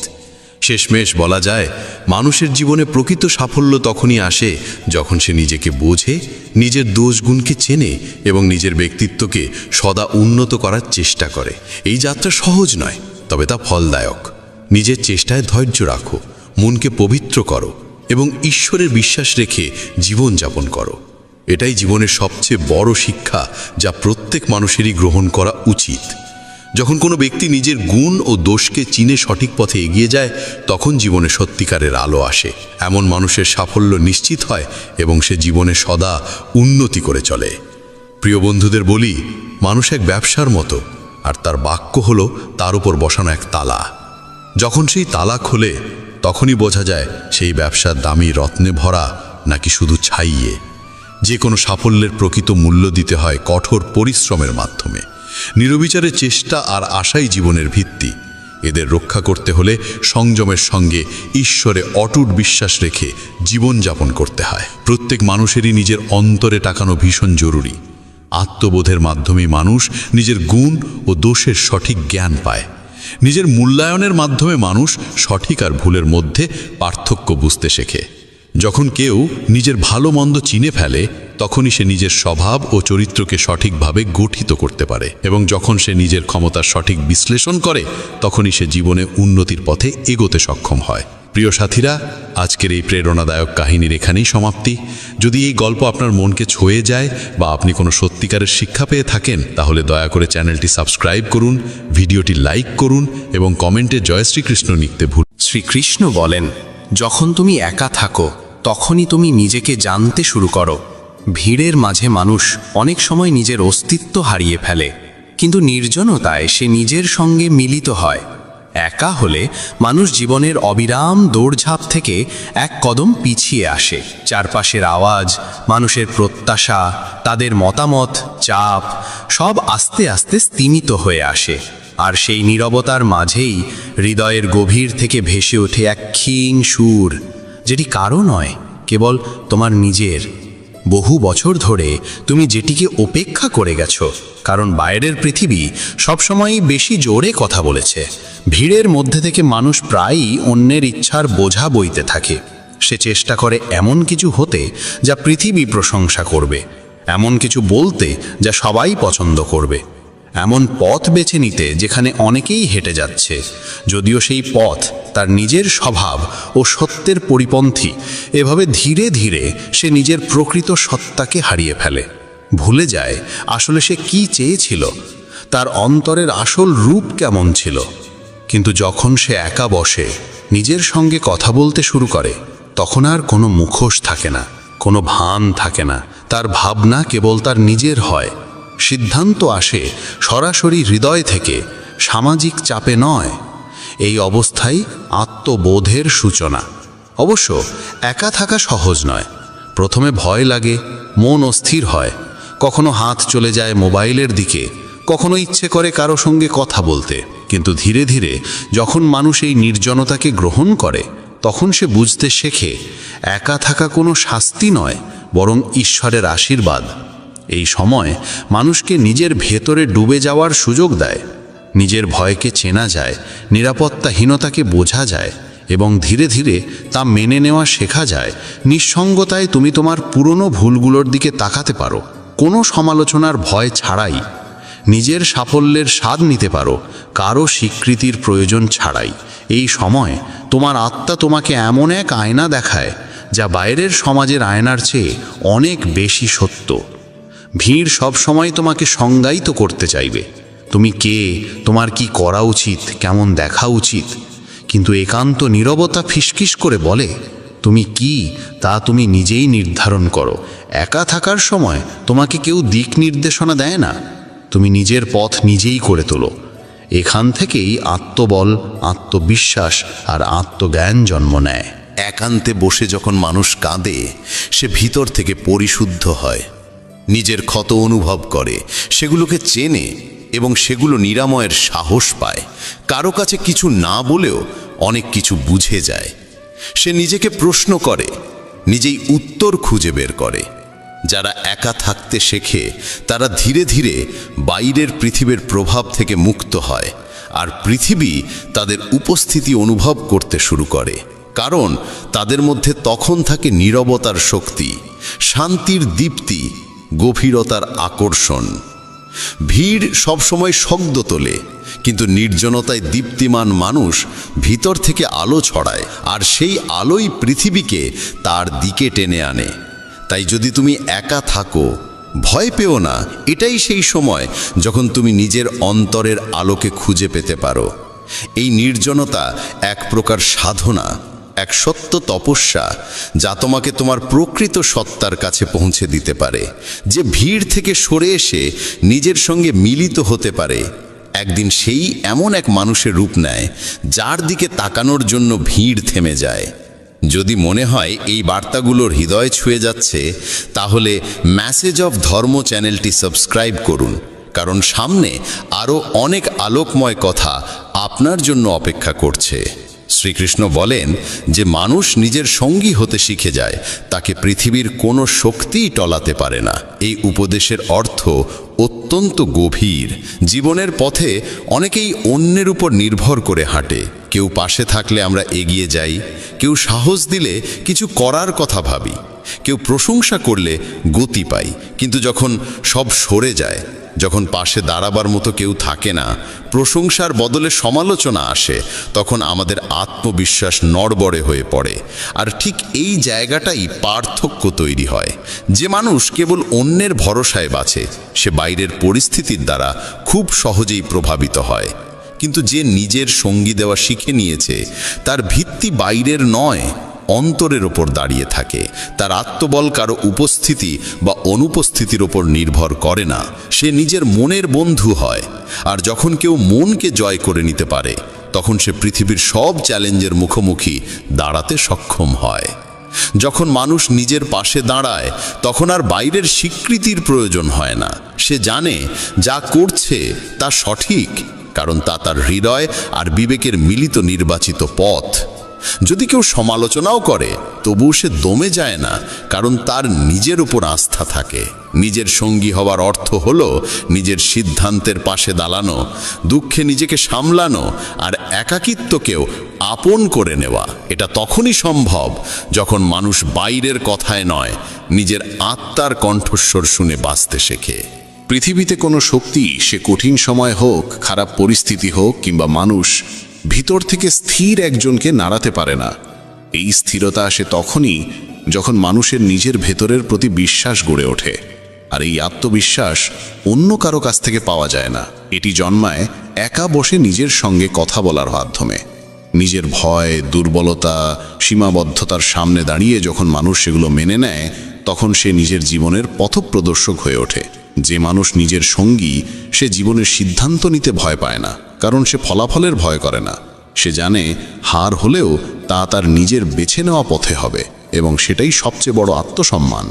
শেষমেশ বলা যায়, মানুষের জীবনে প্রকৃত সাফল্য তখনই আসে যখন সে নিজেকে বোঝে, নিজের দোষগুণকে চেনে এবং নিজের ব্যক্তিত্বকে সদা উন্নত করার চেষ্টা করে। এই যাত্রা সহজ নয়, তবে তা ফলদায়ক। নিজের চেষ্টায় ধৈর্য রাখো, মনকে পবিত্র করো এবং ঈশ্বরের বিশ্বাস রেখে জীবনযাপন করো। এটাই জীবনের সবচেয়ে বড় শিক্ষা যা প্রত্যেক মানুষেরই গ্রহণ করা উচিত। যখন কোনো ব্যক্তি নিজের গুণ ও দোষকে চিনে সঠিক পথে এগিয়ে যায় তখন জীবনে সত্যিকারের আলো আসে। এমন মানুষের সাফল্য নিশ্চিত হয় এবং সে জীবনে সদা উন্নতি করে চলে। প্রিয় বন্ধুদের বলি, মানুষ এক ব্যবসার মতো, আর তার বাক্য হলো তার উপর বসানো এক তালা। যখন সেই তালা খোলে তখনই বোঝা যায় সেই ব্যবসার দামি রত্নে ভরা নাকি শুধু ছাইয়ে। যে কোনো সাফল্যের প্রকৃত মূল্য দিতে হয় কঠোর পরিশ্রমের মাধ্যমে। নিরবিচারের চেষ্টা আর আশাই জীবনের ভিত্তি। এদের রক্ষা করতে হলে সংযমের সঙ্গে ঈশ্বরে অটুট বিশ্বাস রেখে জীবনযাপন করতে হয়। প্রত্যেক মানুষেরই নিজের অন্তরে তাকানো ভীষণ জরুরি। আত্মবোধের মাধ্যমে মানুষ নিজের গুণ ও দোষের সঠিক জ্ঞান পায়। নিজের মূল্যায়নের মাধ্যমে মানুষ সঠিক আর ভুলের মধ্যে পার্থক্য বুঝতে শেখে। যখন কেউ নিজের ভালো মন্দ চিনে ফেলে তখনই সে নিজের স্বভাব ও চরিত্রকে সঠিকভাবে গঠিত করতে পারে, এবং যখন সে নিজের ক্ষমতার সঠিক বিশ্লেষণ করে তখনই সে জীবনে উন্নতির পথে এগোতে সক্ষম হয়। প্রিয় সাথীরা, আজকের এই প্রেরণাদায়ক কাহিনীর এখানেই সমাপ্তি। যদি এই গল্প আপনার মনকে ছুঁয়ে যায় বা আপনি কোনো সত্যিকারের শিক্ষা পেয়ে থাকেন, তাহলে দয়া করে চ্যানেলটি সাবস্ক্রাইব করুন, ভিডিওটি লাইক করুন এবং কমেন্টে জয় শ্রীকৃষ্ণ লিখতে ভুলুন না। শ্রীকৃষ্ণ বলেন, যখন তুমি একা থাকো তখনই তুমি নিজেকে জানতে শুরু করো। ভিড়ের মাঝে মানুষ অনেক সময় নিজের অস্তিত্ব হারিয়ে ফেলে, কিন্তু নির্জনতায় সে নিজের সঙ্গে মিলিত হয়। একা হলে মানুষ জীবনের অবিরাম দৌড়ঝাঁপ থেকে এক কদম পিছিয়ে আসে। চারপাশের আওয়াজ, মানুষের প্রত্যাশা, তাদের মতামত, চাপ সব আস্তে আস্তে স্তিমিত হয়ে আসে। আর সেই নীরবতার মাঝেই হৃদয়ের গভীর থেকে ভেসে ওঠে এক ক্ষীণ সুর, যেটি কারো নয়, কেবল তোমার নিজের। বহু বছর ধরে তুমি যেটিকে উপেক্ষা করে গেছো, কারণ বাইরের পৃথিবী সবসময়ই বেশি জোরে কথা বলেছে। ভিড়ের মধ্যে থেকে মানুষ প্রায়ই অন্যের ইচ্ছার বোঝা বইতে থাকে। সে চেষ্টা করে এমন কিছু হতে যা পৃথিবী প্রশংসা করবে, এমন কিছু বলতে যা সবাই পছন্দ করবে, এমন পথ বেছে নিতে যেখানে অনেকেই হেঁটে যাচ্ছে, যদিও সেই পথ তার নিজের স্বভাব ও সত্যের পরিপন্থী। এভাবে ধীরে ধীরে সে নিজের প্রকৃত সত্তাকে হারিয়ে ফেলে, ভুলে যায় আসলে সে কি চেয়েছিল, তার অন্তরের আসল রূপ কেমন ছিল। কিন্তু যখন সে একা বসে নিজের সঙ্গে কথা বলতে শুরু করে, তখন আর কোনো মুখোশ থাকে না, কোনো ভান থাকে না। তার ভাবনা কেবল তার নিজের হয়, সিদ্ধান্ত আসে সরাসরি হৃদয় থেকে, সামাজিক চাপে নয়। এই অবস্থাই আত্মবোধের সূচনা। অবশ্য একা থাকা সহজ নয়। প্রথমে ভয় লাগে, মন অস্থির হয়, কখনো হাত চলে যায় মোবাইলের দিকে, কখনো ইচ্ছে করে কারো সঙ্গে কথা বলতে। কিন্তু ধীরে ধীরে যখন মানুষ এই নির্জনতাকে গ্রহণ করে, তখন সে বুঝতে শেখে একা থাকা কোনো শাস্তি নয়, বরং ঈশ্বরের আশীর্বাদ। এই সময় মানুষকে নিজের ভেতরে ডুবে যাওয়ার সুযোগ দেয়। নিজের ভয়কে চেনা যায়, নিরাপত্তাহীনতাকে বোঝা যায় এবং ধীরে ধীরে তা মেনে নেওয়া শেখা যায়। নিঃসঙ্গতায় তুমি তোমার পুরনো ভুলগুলোর দিকে তাকাতে পারো, কোনো সমালোচনার ভয় ছাড়াই। নিজের সাফল্যের স্বাদ নিতে পারো, কারো স্বীকৃতির প্রয়োজন ছাড়াই। এই সময় তোমার আত্মা তোমাকে এমন এক আয়না দেখায় যা বাইরের সমাজের আয়নার চেয়ে অনেক বেশি সত্য। ভিড় সবসময় তোমাকে সংজ্ঞায়িত করতে চাইবে, তুমি কে, তোমার কি করা উচিত, কেমন দেখা উচিত। কিন্তু একান্ত নীরবতা ফিসফিস করে বলে, তুমি কি তা তুমি নিজেই নির্ধারণ করো। একা থাকার সময় তোমাকে কেউ দিক নির্দেশনা দেয় না, তুমি নিজের পথ নিজেই করে তোলো। এখান থেকেই আত্মবল, আত্মবিশ্বাস আর আত্মজ্ঞান জন্ম নেয়। একান্তে বসে যখন মানুষ কাঁদে, সে ভিতর থেকে পরিশুদ্ধ হয়, নিজের ক্ষত অনুভব করে, সেগুলোকে চেনে এবং সেগুলো নিরাময়ের সাহস পায়। কারো কাছে কিছু না বলেও অনেক কিছু বুঝে যায়। সে নিজেকে প্রশ্ন করে, নিজেই উত্তর খুঁজে বের করে। যারা একা থাকতে শেখে তারা ধীরে ধীরে বাইরের পৃথিবীর প্রভাব থেকে মুক্ত হয়, আর পৃথিবী তাদের উপস্থিতি অনুভব করতে শুরু করে। কারণ তাদের মধ্যে তখন থাকে নীরবতার শক্তি, শান্তির দীপ্তি, গভীরতার আকর্ষণ। ভিড় সবসময় শব্দ তোলে, কিন্তু নির্জনতায় দীপ্তিমান মানুষ ভিতর থেকে আলো ছড়ায়, আর সেই আলোই পৃথিবীকে তার দিকে টেনে আনে। তাই যদি তুমি একা থাকো, ভয় পেও না। এটাই সেই সময় যখন তুমি নিজের অন্তরের আলোকে খুঁজে পেতে পারো। এই নির্জনতা এক প্রকার সাধনা, এক সত্য তপস্যা, যা তোমাকে তোমার প্রকৃত সত্তার কাছে পৌঁছে দিতে পারে। যে ভিড় থেকে সরে এসে নিজের সঙ্গে মিলিত হতে পারে, একদিন সেই এমন এক মানুষের রূপ নেয় যার দিকে তাকানোর জন্য ভিড় থেমে যায়। যদি মনে হয় এই বার্তাগুলোর হৃদয় ছুঁয়ে যাচ্ছে, তাহলে মেসেজ অফ ধর্ম চ্যানেলটি সাবস্ক্রাইব করুন, কারণ সামনে আরও অনেক আলোকময় কথা আপনার জন্য অপেক্ষা করছে। শ্রীকৃষ্ণ বলেন যে মানুষ নিজের সঙ্গী হতে শিখে যায়, তাকে পৃথিবীর কোনো শক্তিই টলাতে পারে না। এই উপদেশের অর্থ অত্যন্ত গভীর। জীবনের পথে অনেকেই অন্যের উপর নির্ভর করে হাঁটে। কেউ পাশে থাকলে আমরা এগিয়ে যাই, কেউ সাহস দিলে কিছু করার কথা ভাবি, কেউ প্রশংসা করলে গতি পাই, কিন্তু যখন সব সরে যায়, যখন পাশে দাঁড়াবার মতো কেউ থাকে না, প্রশংসার বদলে সমালোচনা আসে, তখন আমাদের আত্মবিশ্বাস নড়বড়ে হয়ে পড়ে। আর ঠিক এই জায়গাটাই পার্থক্য তৈরি হয়। যে মানুষ কেবল অন্যের ভরসায় বাঁচে, সে বাইরের পরিস্থিতির দ্বারা খুব সহজেই প্রভাবিত হয়। কিন্তু যে নিজের সঙ্গী দেওয়া শিখে নিয়েছে, তার ভিত্তি বাইরের নয়, অন্তরের ওপর দাঁড়িয়ে থাকে। তার আত্মবল কারো উপস্থিতি বা অনুপস্থিতির ওপর নির্ভর করে না। সে নিজের মনের বন্ধু হয়। আর যখন কেউ মনকে জয় করে নিতে পারে, তখন সে পৃথিবীর সব চ্যালেঞ্জের মুখোমুখি দাঁড়াতে সক্ষম হয়। যখন মানুষ নিজের পাশে দাঁড়ায়, তখন আর বাইরের স্বীকৃতির প্রয়োজন হয় না। সে জানে যা করছে তা সঠিক, কারণ তা তার হৃদয় আর বিবেকের মিলিত নির্বাচিত পথ। যদি কেউ সমালোচনাও করে, তবুও সে দমে যায় না, কারণ তার নিজের উপর আস্থা থাকে। নিজের সঙ্গী হওয়ার অর্থ হলো নিজের সিদ্ধান্তের পাশে দাঁড়ানো, দুঃখে নিজেকে সামলানো, আর একাকিত্বকেও আপন করে নেওয়া। এটা তখনই সম্ভব যখন মানুষ বাইরের কথায় নয়, নিজের আত্মার কণ্ঠস্বর শুনে বাঁচতে শেখে। পৃথিবীতে কোনো শক্তি, সে কঠিন সময় হোক, খারাপ পরিস্থিতি হোক কিংবা মানুষ, ভিতর থেকে স্থির একজনকে নাড়াতে পারে না। এই স্থিরতা আসে তখনই যখন মানুষের নিজের ভেতরের প্রতি বিশ্বাস গড়ে ওঠে। আর এই আত্মবিশ্বাস অন্য কারো কাছ থেকে পাওয়া যায় না। এটি জন্মায় একা বসে নিজের সঙ্গে কথা বলার মাধ্যমে। নিজের ভয়, দুর্বলতা, সীমাবদ্ধতার সামনে দাঁড়িয়ে যখন মানুষ সেগুলো মেনে নেয়, তখন সে নিজের জীবনের পথপ্রদর্শক হয়ে ওঠে। যে মানুষ নিজের সঙ্গী, সে জীবনের সিদ্ধান্ত নিতে ভয় পায় না, কারণ সে ফলাফলের ভয় করে না। সে জানে হার হলেও তা তার নিজের বেছে নেওয়া পথে হবে, এবং সেটাই সবচেয়ে বড় আত্মসম্মান।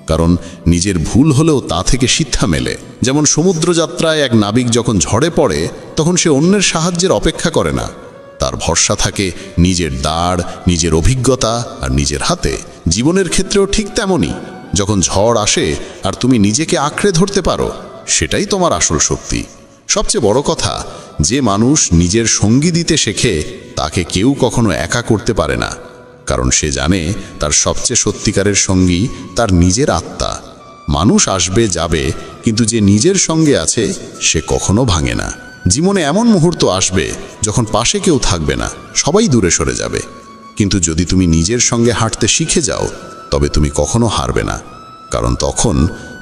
কারণ নিজের ভুল হলেও তা থেকে শিক্ষা মেলে। যেমন সমুদ্রযাত্রায় এক নাবিক যখন ঝড়ে পড়ে, তখন সে অন্যের সাহায্যের অপেক্ষা করে না। তার ভরসা থাকে নিজের দাঁড়, নিজের অভিজ্ঞতা আর নিজের হাতে। জীবনের ক্ষেত্রেও ঠিক তেমনই। যখন ঝড় আসে আর তুমি নিজেকে আঁকড়ে ধরতে পারো, সেটাই তোমার আসল শক্তি। সবচেয়ে বড় কথা, যে মানুষ নিজের সঙ্গী দিতে শেখে, তাকে কেউ কখনো একা করতে পারে না, কারণ সে জানে তার সবচেয়ে সত্যিকারের সঙ্গী তার নিজের আত্মা। মানুষ আসবে যাবে, কিন্তু যে নিজের সঙ্গে আছে সে কখনো ভাঙে না। জীবনে এমন মুহূর্ত আসবে যখন পাশে কেউ থাকবে না, সবাই দূরে সরে যাবে, কিন্তু যদি তুমি নিজের সঙ্গে হাঁটতে শিখে যাও, তবে তুমি কখনো হারবে না, কারণ তখন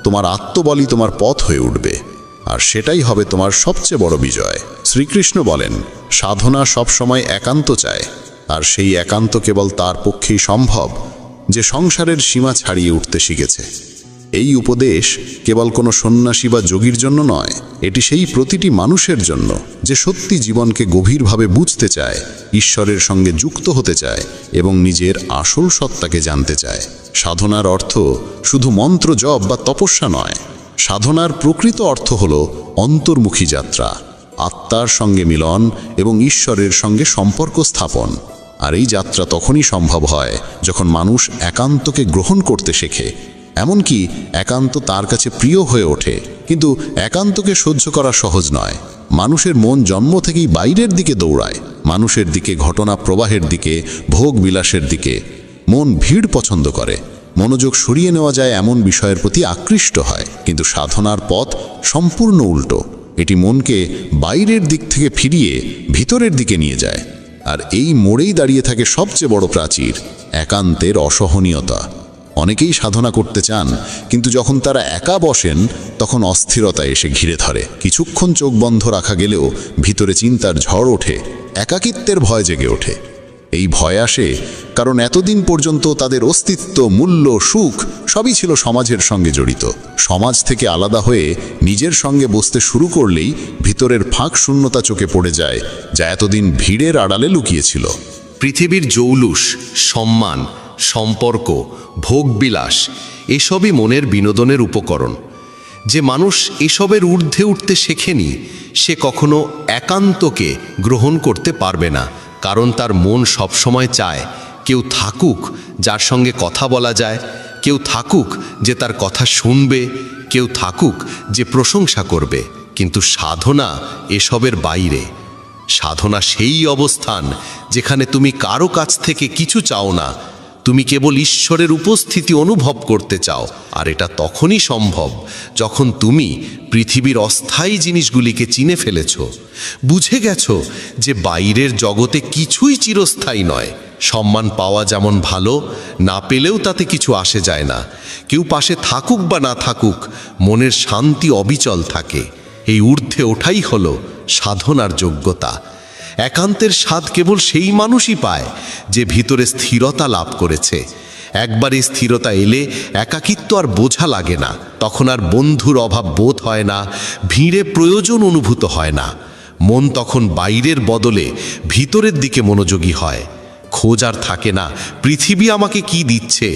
তোমার আত্মবলই তোমার পথ হয়ে উঠবে, আর সেটাই হবে তোমার সবচেয়ে বড় বিজয়। শ্রীকৃষ্ণ বলেন, সাধনা সবসময় একান্ত চায়, আর সেই একান্ত কেবল তার পক্ষেই সম্ভব যে সংসারের সীমা ছাড়িয়ে উঠতে শিখেছে। এই উপদেশ কেবল কোনো সন্ন্যাসী বা যোগীর জন্য নয়, এটি সেই প্রতিটি মানুষের জন্য যে সত্যি জীবনকে গভীরভাবে বুঝতে চায়, ঈশ্বরের সঙ্গে যুক্ত হতে চায় এবং নিজের আসল সত্তাকে জানতে চায়। সাধনার অর্থ শুধু মন্ত্র জপ বা তপস্যা নয়। সাধনার প্রকৃত অর্থ হল অন্তর্মুখী যাত্রা, আত্মার সঙ্গে মিলন এবং ঈশ্বরের সঙ্গে সম্পর্ক স্থাপন। আর এই যাত্রা তখনই সম্ভব হয় যখন মানুষ একান্তকে গ্রহণ করতে শেখে, এমনকি একান্ত তার কাছে প্রিয় হয়ে ওঠে। কিন্তু একান্তকে সহ্য করা সহজ নয়। মানুষের মন জন্ম থেকেই বাইরের দিকে দৌড়ায়, মানুষের দিকে, ঘটনা প্রবাহের দিকে, ভোগ বিলাসের দিকে। মন ভিড় পছন্দ করে, মনোযোগ সরিয়ে নেওয়া যায় এমন বিষয়ের প্রতি আকৃষ্ট হয়। কিন্তু সাধনার পথ সম্পূর্ণ উল্টো। এটি মনকে বাইরের দিক থেকে ফিরিয়ে ভিতরের দিকে নিয়ে যায়। আর এই মোড়েই দাঁড়িয়ে থাকে সবচেয়ে বড় প্রাচীর, একান্তের অসহনীয়তা। অনেকেই সাধনা করতে চান, কিন্তু যখন তারা একা বসেন, তখন অস্থিরতা এসে ঘিরে ধরে। কিছুক্ষণ চোখ বন্ধ রাখা গেলেও ভিতরে চিন্তার ঝড় ওঠে, একাকিত্বের ভয় জেগে ওঠে। এই ভয় আসে কারণ এতদিন পর্যন্ত তাদের অস্তিত্ব, মূল্য, সুখ সবই ছিল সমাজের সঙ্গে জড়িত। সমাজ থেকে আলাদা হয়ে নিজের সঙ্গে বসতে শুরু করলেই ভিতরের ফাঁক শূন্যতা চোখে পড়ে যায়, যা এতদিন ভিড়ের আড়ালে লুকিয়েছিল। পৃথিবীর জৌলুস, সম্মান, সম্পর্ক, ভোগবিলাস এসবই মনের বিনোদনের উপকরণ। যে মানুষ এসবের ঊর্ধ্বে উঠতে শেখেনি, সে কখনো একান্তকে গ্রহণ করতে পারবে না, কারণ তার মন সবসময় চায় কেউ থাকুক যার সঙ্গে কথা বলা যায়, কেউ থাকুক যে তার কথা শুনবে, কেউ থাকুক যে প্রশংসা করবে। কিন্তু সাধনা এসবের বাইরে। সাধনা সেই অবস্থান যেখানে তুমি কারো কাছ থেকে কিছু চাও না, তুমি কেবল ঈশ্বরের উপস্থিতি অনুভব করতে চাও, আর এটা তখনই সম্ভব যখন তুমি পৃথিবীর অস্থায়ী জিনিসগুলিকে চিনে ফেলেছ, বুঝে গেছো যে বাইরের জগতে কিছুই চিরস্থায়ী নয়। সম্মান পাওয়া যেমন ভালো, না পেলেও তাতে কিছু আসে যায় না। কেউ পাশে থাকুক বা না থাকুক, মনের শান্তি অবিচল থাকে। এই ঊর্ধ্বে ওঠাই হলো সাধনার যোগ্যতা। একান্তের স্বাদ কেবল সেই মানুষই পায় যে ভিতরে স্থিরতা লাভ করেছে। একবার এই স্থিরতা এলে একাকিত্ব আর বোঝা লাগে না। তখন আর বন্ধুর অভাব বোধ হয় না, ভিড়ে প্রয়োজন অনুভূত হয় না। মন তখন বাইরের বদলে ভিতরের দিকে মনোযোগী হয়। খোঁজ আর থাকে না পৃথিবী আমাকে কি দিচ্ছে,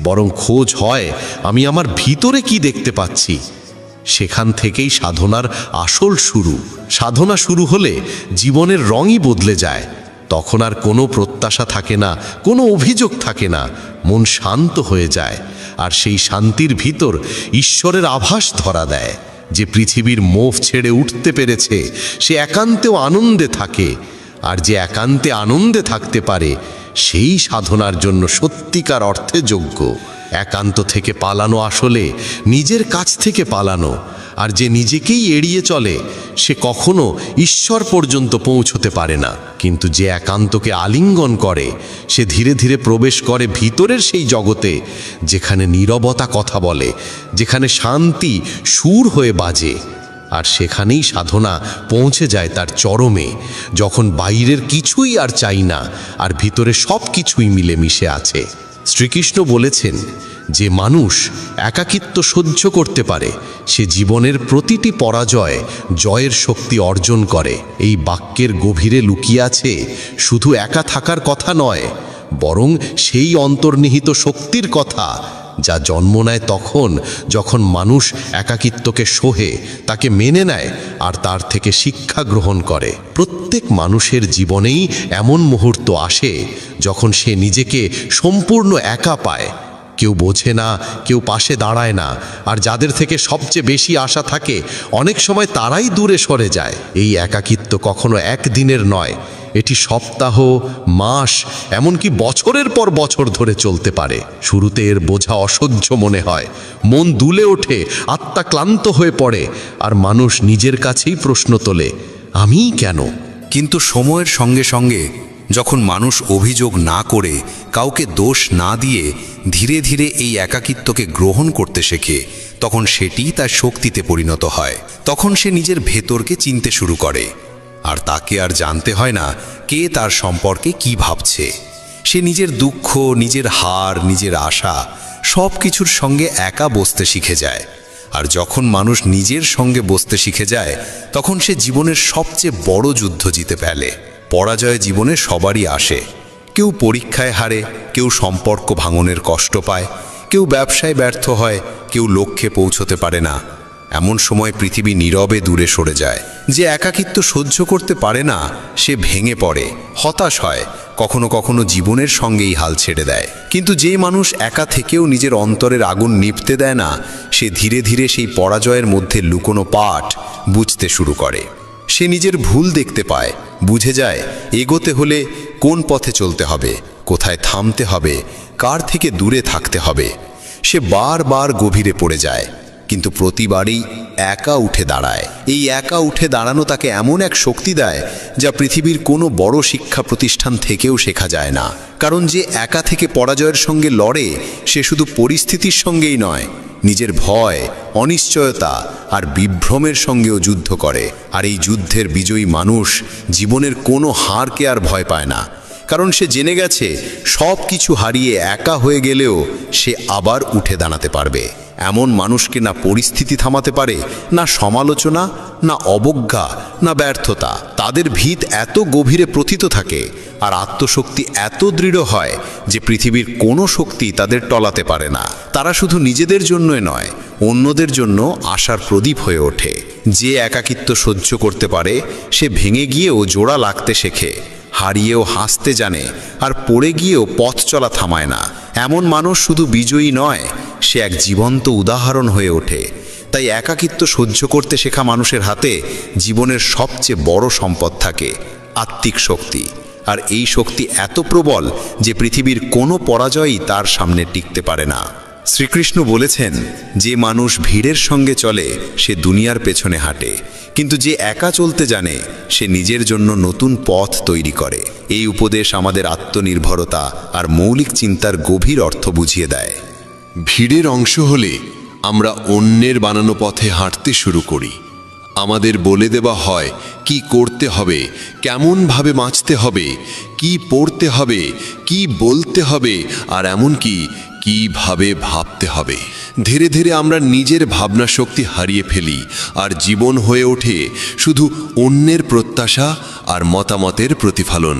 বরং খোঁজ হয় আমি আমার ভিতরে কি দেখতে পাচ্ছি। সেখান থেকেই সাধনার আসল শুরু। সাধনা শুরু হলে জীবনের রঙই বদলে যায়। তখন আর কোনো প্রত্যাশা থাকে না, কোনো অভিযোগ থাকে না। মন শান্ত হয়ে যায়, আর সেই শান্তির ভিতর ঈশ্বরের আভাস ধরা দেয়। যে পৃথিবীর মোহ ছেড়ে উঠতে পেরেছে সে একান্তেও আনন্দে থাকে, আর যে একান্তে আনন্দে থাকতে পারে সেই সাধনার জন্য সত্যিকার অর্থে যোগ্য। একান্ত থেকে পালানো আসলে নিজের কাছ থেকে পালানো, আর যে নিজেকেই এড়িয়ে চলে সে কখনো ঈশ্বর পর্যন্ত পৌঁছতে পারে না। কিন্তু যে একান্তকে আলিঙ্গন করে সে ধীরে ধীরে প্রবেশ করে ভিতরের সেই জগতে, যেখানে নীরবতা কথা বলে, যেখানে শান্তি সুর হয়ে বাজে। আর সেখানেই সাধনা পৌঁছে যায় তার চরমে, যখন বাইরের কিছুই আর চাই না, আর ভিতরে সব কিছুই মিলেমিশে আছে। শ্রীকৃষ্ণ বলেছেন, যে মানুষ একাকিত্ব সহ্য করতে পারে সে জীবনের প্রতিটি পরাজয় জয়ের শক্তি অর্জন করে। এই বাক্যের গভীরে লুকিয়ে আছে শুধু একা থাকার কথা নয়, বরং সেই অন্তর্নিহিত শক্তির কথা যা জন্ম নেয় তখন যখন মানুষ একাকিত্বকে সহে, তাকে মেনে নেয়, আর তার থেকে শিক্ষা গ্রহণ করে। প্রত্যেক মানুষের জীবনেই এমন মুহূর্ত আসে যখন সে নিজেকে সম্পূর্ণ একা পায়। কেউ বোঝে না, কেউ পাশে দাঁড়ায় না, আর যাদের থেকে সবচেয়ে বেশি আশা থাকে অনেক সময় তারাই দূরে সরে যায়। এই একাকিত্ব কখনো একদিনের নয়, এটি সপ্তাহ, মাস, এমনকি বছরের পর বছর ধরে চলতে পারে। শুরুতে এর বোঝা অসহ্য মনে হয়, মন দুলে ওঠে, আত্মা ক্লান্ত হয়ে পড়ে, আর মানুষ নিজের কাছেই প্রশ্ন তোলে, আমিই কেন? কিন্তু সময়ের সঙ্গে সঙ্গে যখন মানুষ অভিযোগ না করে, কাউকে দোষ না দিয়ে ধীরে ধীরে এই একাকিত্বকে গ্রহণ করতে শেখে, তখন সেটি তার শক্তিতে পরিণত হয়। তখন সে নিজের ভেতরকে চিনতে শুরু করে, আর তাকে আর জানতে হয় না কে তার সম্পর্কে কি ভাবছে। সে নিজের দুঃখ, নিজের হার, নিজের আশা সব কিছুর সঙ্গে একা বসতে শিখে যায়। আর যখন মানুষ নিজের সঙ্গে বসতে শিখে যায়, তখন সে জীবনের সবচেয়ে বড় যুদ্ধ জিতে ফেলে। পরাজয় জীবনে সবারই আসে। কেউ পরীক্ষায় হারে, কেউ সম্পর্ক ভাঙনের কষ্ট পায়, কেউ ব্যবসায় ব্যর্থ হয়, কেউ লক্ষ্যে পৌঁছতে পারে না। এমন সময় পৃথিবী নীরবে দূরে সরে যায়। যে একাকিত্ব সহ্য করতে পারে না সে ভেঙে পড়ে, হতাশ হয়, কখনো কখনো জীবনের সঙ্গেই হাল ছেড়ে দেয়। কিন্তু যে মানুষ একা থেকেও নিজের অন্তরের আগুন নিভতে দেয় না, সে ধীরে ধীরে সেই পরাজয়ের মধ্যে লুকোনো পাঠ বুঝতে শুরু করে। সে নিজের ভুল দেখতে পায়, বুঝে যায় এগোতে হলে কোন পথে চলতে হবে, কোথায় থামতে হবে, কার থেকে দূরে থাকতে হবে। সে বারবার গভীরে পড়ে যায়, কিন্তু প্রতিবারই একা উঠে দাঁড়ায়। এই একা উঠে দাঁড়ানো তাকে এমন এক শক্তি দেয় যা পৃথিবীর কোনো বড় শিক্ষা প্রতিষ্ঠান থেকেও শেখা যায় না। কারণ যে একা থেকে পরাজয়ের সঙ্গে লড়ে সে শুধু পরিস্থিতির সঙ্গেই নয়, নিজের ভয়, অনিশ্চয়তা আর বিভ্রমের সঙ্গেও যুদ্ধ করে। আর এই যুদ্ধের বিজয়ী মানুষ জীবনের কোনো হারকে আর ভয় পায় না, কারণ সে জেনে গেছে সব কিছু হারিয়ে একা হয়ে গেলেও সে আবার উঠে দাঁড়াতে পারবে। এমন মানুষকে না পরিস্থিতি থামাতে পারে, না সমালোচনা, না অবজ্ঞা, না ব্যর্থতা। তাদের ভিত এত গভীরে প্রথিত থাকে আর আত্মশক্তি এত দৃঢ় হয় যে পৃথিবীর কোনো শক্তি তাদের টলাতে পারে না। তারা শুধু নিজেদের জন্যই নয়, অন্যদের জন্য আশার প্রদীপ হয়ে ওঠে। যে একাকিত্ব সহ্য করতে পারে সে ভেঙে গিয়েও জোড়া লাগতে শেখে, হারিয়েও হাসতে জানে, আর পড়ে গিয়েও পথ চলা থামায় না। এমন মানুষ শুধু বিজয়ী নয়, সে এক জীবন্ত উদাহরণ হয়ে ওঠে। তাই একাকিত্ব সহ্য করতে শেখা মানুষের হাতে জীবনের সবচেয়ে বড় সম্পদ থাকে, আত্মিক শক্তি। আর এই শক্তি এত প্রবল যে পৃথিবীর কোনো পরাজয়ই তার সামনে টিকতে পারে না। শ্রীকৃষ্ণ বলেছেন, যে মানুষ ভিড়ের সঙ্গে চলে সে দুনিয়ার পেছনে হাঁটে, কিন্তু যে একা চলতে জানে সে নিজের জন্য নতুন পথ তৈরি করে। এই উপদেশ আমাদের আত্মনির্ভরতা আর মৌলিক চিন্তার গভীর অর্থ বুঝিয়ে দেয়। ভিড়ের অংশ হলে আমরা অন্যের বানানো পথে হাঁটতে শুরু করি। আমাদের বলে দেওয়া হয় কি করতে হবে, কেমনভাবে বাঁচতে হবে, কি পড়তে হবে, কি বলতে হবে, আর এমনকি কিভাবে ভাবতে হবে। ধীরে ধীরে আমরা নিজের ভাবনা শক্তি হারিয়ে ফেলি, আর জীবন হয়ে ওঠে শুধু অন্যের প্রত্যাশা আর মতামতের প্রতিফলন।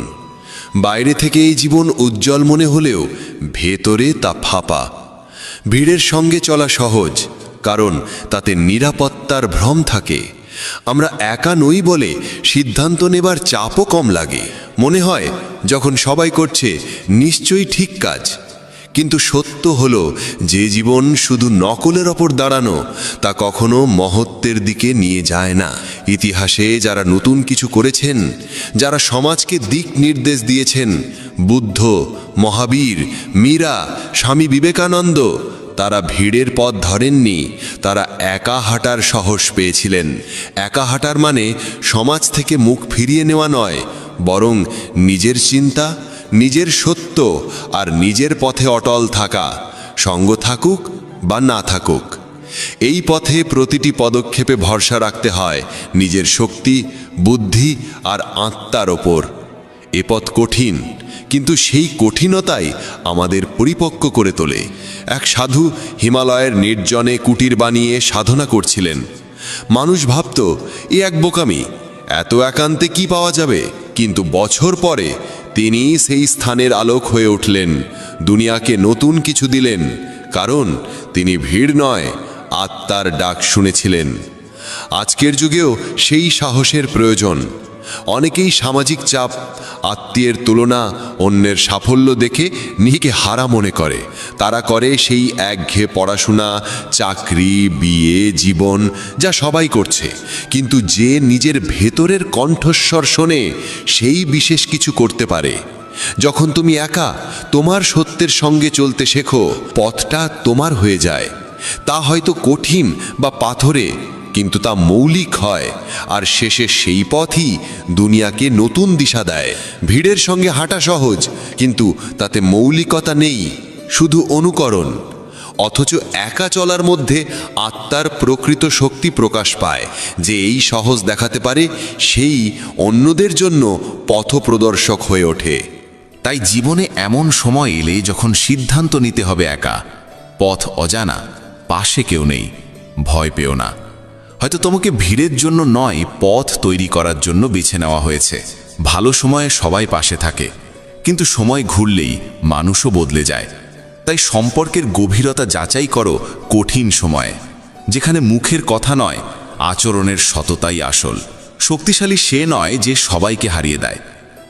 বাইরে থেকে এই জীবন উজ্জ্বল মনে হলেও ভেতরে তা ফাঁপা। ভিড়ের সঙ্গে চলা সহজ, কারণ তাতে নিরাপত্তার ভ্রম থাকে। আমরা একা নই বলে সিদ্ধান্ত নেবার চাপও কম লাগে। মনে হয় যখন সবাই করছে নিশ্চয়ই ঠিক কাজ। কিন্তু সত্য হলো যে জীবন শুধু নকলের ওপর দাঁড়ানো তা কখনো মহত্বের দিকে নিয়ে যায় না। ইতিহাসে যারা নতুন কিছু করেছেন, যারা সমাজকে দিক নির্দেশ দিয়েছেন, বুদ্ধ, মহাবীর, মীরা, স্বামী বিবেকানন্দ, তারা ভিড়ের পথ ধরেননি, তারা একা হাঁটার সাহস পেয়েছিলেন। একা হাঁটার মানে সমাজ থেকে মুখ ফিরিয়ে নেওয়া নয়, বরং নিজের চিন্তা, নিজের সত্য আর নিজের পথে অটল থাকা, সঙ্গ থাকুক বা না থাকুক। এই পথে প্রতিটি পদক্ষেপে ভরসা রাখতে হয় নিজের শক্তি, বুদ্ধি আর আত্মার ওপর। এ পথ কঠিন, কিন্তু সেই কঠিনতাই আমাদের পরিপক্ক করে তোলে। এক সাধু হিমালয়ের নির্জনে কুটির বানিয়ে সাধনা করছিলেন। মানুষ ভাবত এ এক বোকামি, এত একান্তে কি পাওয়া যাবে? কিন্তু বছর পরে তিনি সেই স্থানের আলোক হয়ে উঠলেন, দুনিয়াকে নতুন কিছু দিলেন, কারণ তিনি ভিড় নয়, আত্মার ডাক শুনেছিলেন। আজকের যুগেও সেই সাহসের প্রয়োজন। অনেকেই সামাজিক চাপ, আত্মীয়ের তুলনা, অন্যের সাফল্য দেখে নিজেকে হারা মনে করে। তারা করে সেই একঘেয়ে পড়াশোনা, চাকরি, বিয়ে, জীবন যা সবাই করছে। কিন্তু যে নিজের ভেতরের কণ্ঠস্বর শোনে সেই বিশেষ কিছু করতে পারে। যখন তুমি একা তোমার সত্যের সঙ্গে চলতে শেখো, পথটা তোমার হয়ে যায়। তা হয়তো কঠিন বা পাথরে, কিন্তু তা মৌলিক হয়, আর শেষে সেই পথই দুনিয়াকে নতুন দিশা দেয়। ভিড়ের সঙ্গে হাঁটা সহজ, কিন্তু তাতে মৌলিকতা নেই, শুধু অনুকরণ। অথচ একা চলার মধ্যে আত্মার প্রকৃত শক্তি প্রকাশ পায়। যে এই সহজ দেখাতে পারে সেই অন্যদের জন্য পথপ্রদর্শক হয়ে ওঠে। তাই জীবনে এমন সময় এলে যখন সিদ্ধান্ত নিতে হবে একা, পথ অজানা, পাশে কেউ নেই, ভয় পেও না। হয়তো তোমাকে ভিড়ের জন্য নয়, পথ তৈরি করার জন্য বেছে নেওয়া হয়েছে। ভালো সময়ে সবাই পাশে থাকে, কিন্তু সময় ঘুরলেই মানুষও বদলে যায়। তাই সম্পর্কের গভীরতা যাচাই করো কঠিন সময়ে, যেখানে মুখের কথা নয়, আচরণের সততাই আসল। শক্তিশালী সে নয় যে সবাইকে হারিয়ে দেয়,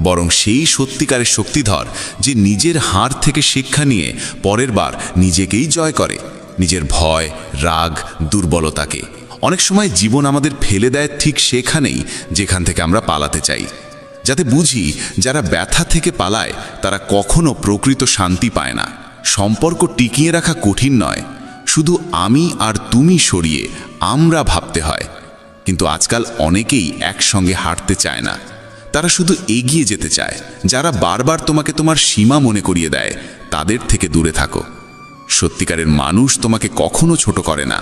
বরং সেই সত্যিকারের শক্তিধর যে নিজের হার থেকে শিক্ষা নিয়ে পরের বার নিজেকেই জয় করে, নিজের ভয়, রাগ, দুর্বলতাকে। অনেক সময় জীবন আমাদের ফেলে দেয় ঠিক সেখানেই যেখান থেকে আমরা পালাতে চাই, যাতে বুঝি যারা ব্যথা থেকে পালায় তারা কখনো প্রকৃত শান্তি পায় না। সম্পর্ক টিকিয়ে রাখা কঠিন নয়, শুধু আমি আর তুমি সরিয়ে আমরা ভাবতে হয়। কিন্তু আজকাল অনেকেই একসঙ্গে হাঁটতে চায় না, তারা শুধু এগিয়ে যেতে চায়। যারা বারবার তোমাকে তোমার সীমা মনে করিয়ে দেয় তাদের থেকে দূরে থাকো। সত্যিকারের মানুষ তোমাকে কখনো ছোট করে না,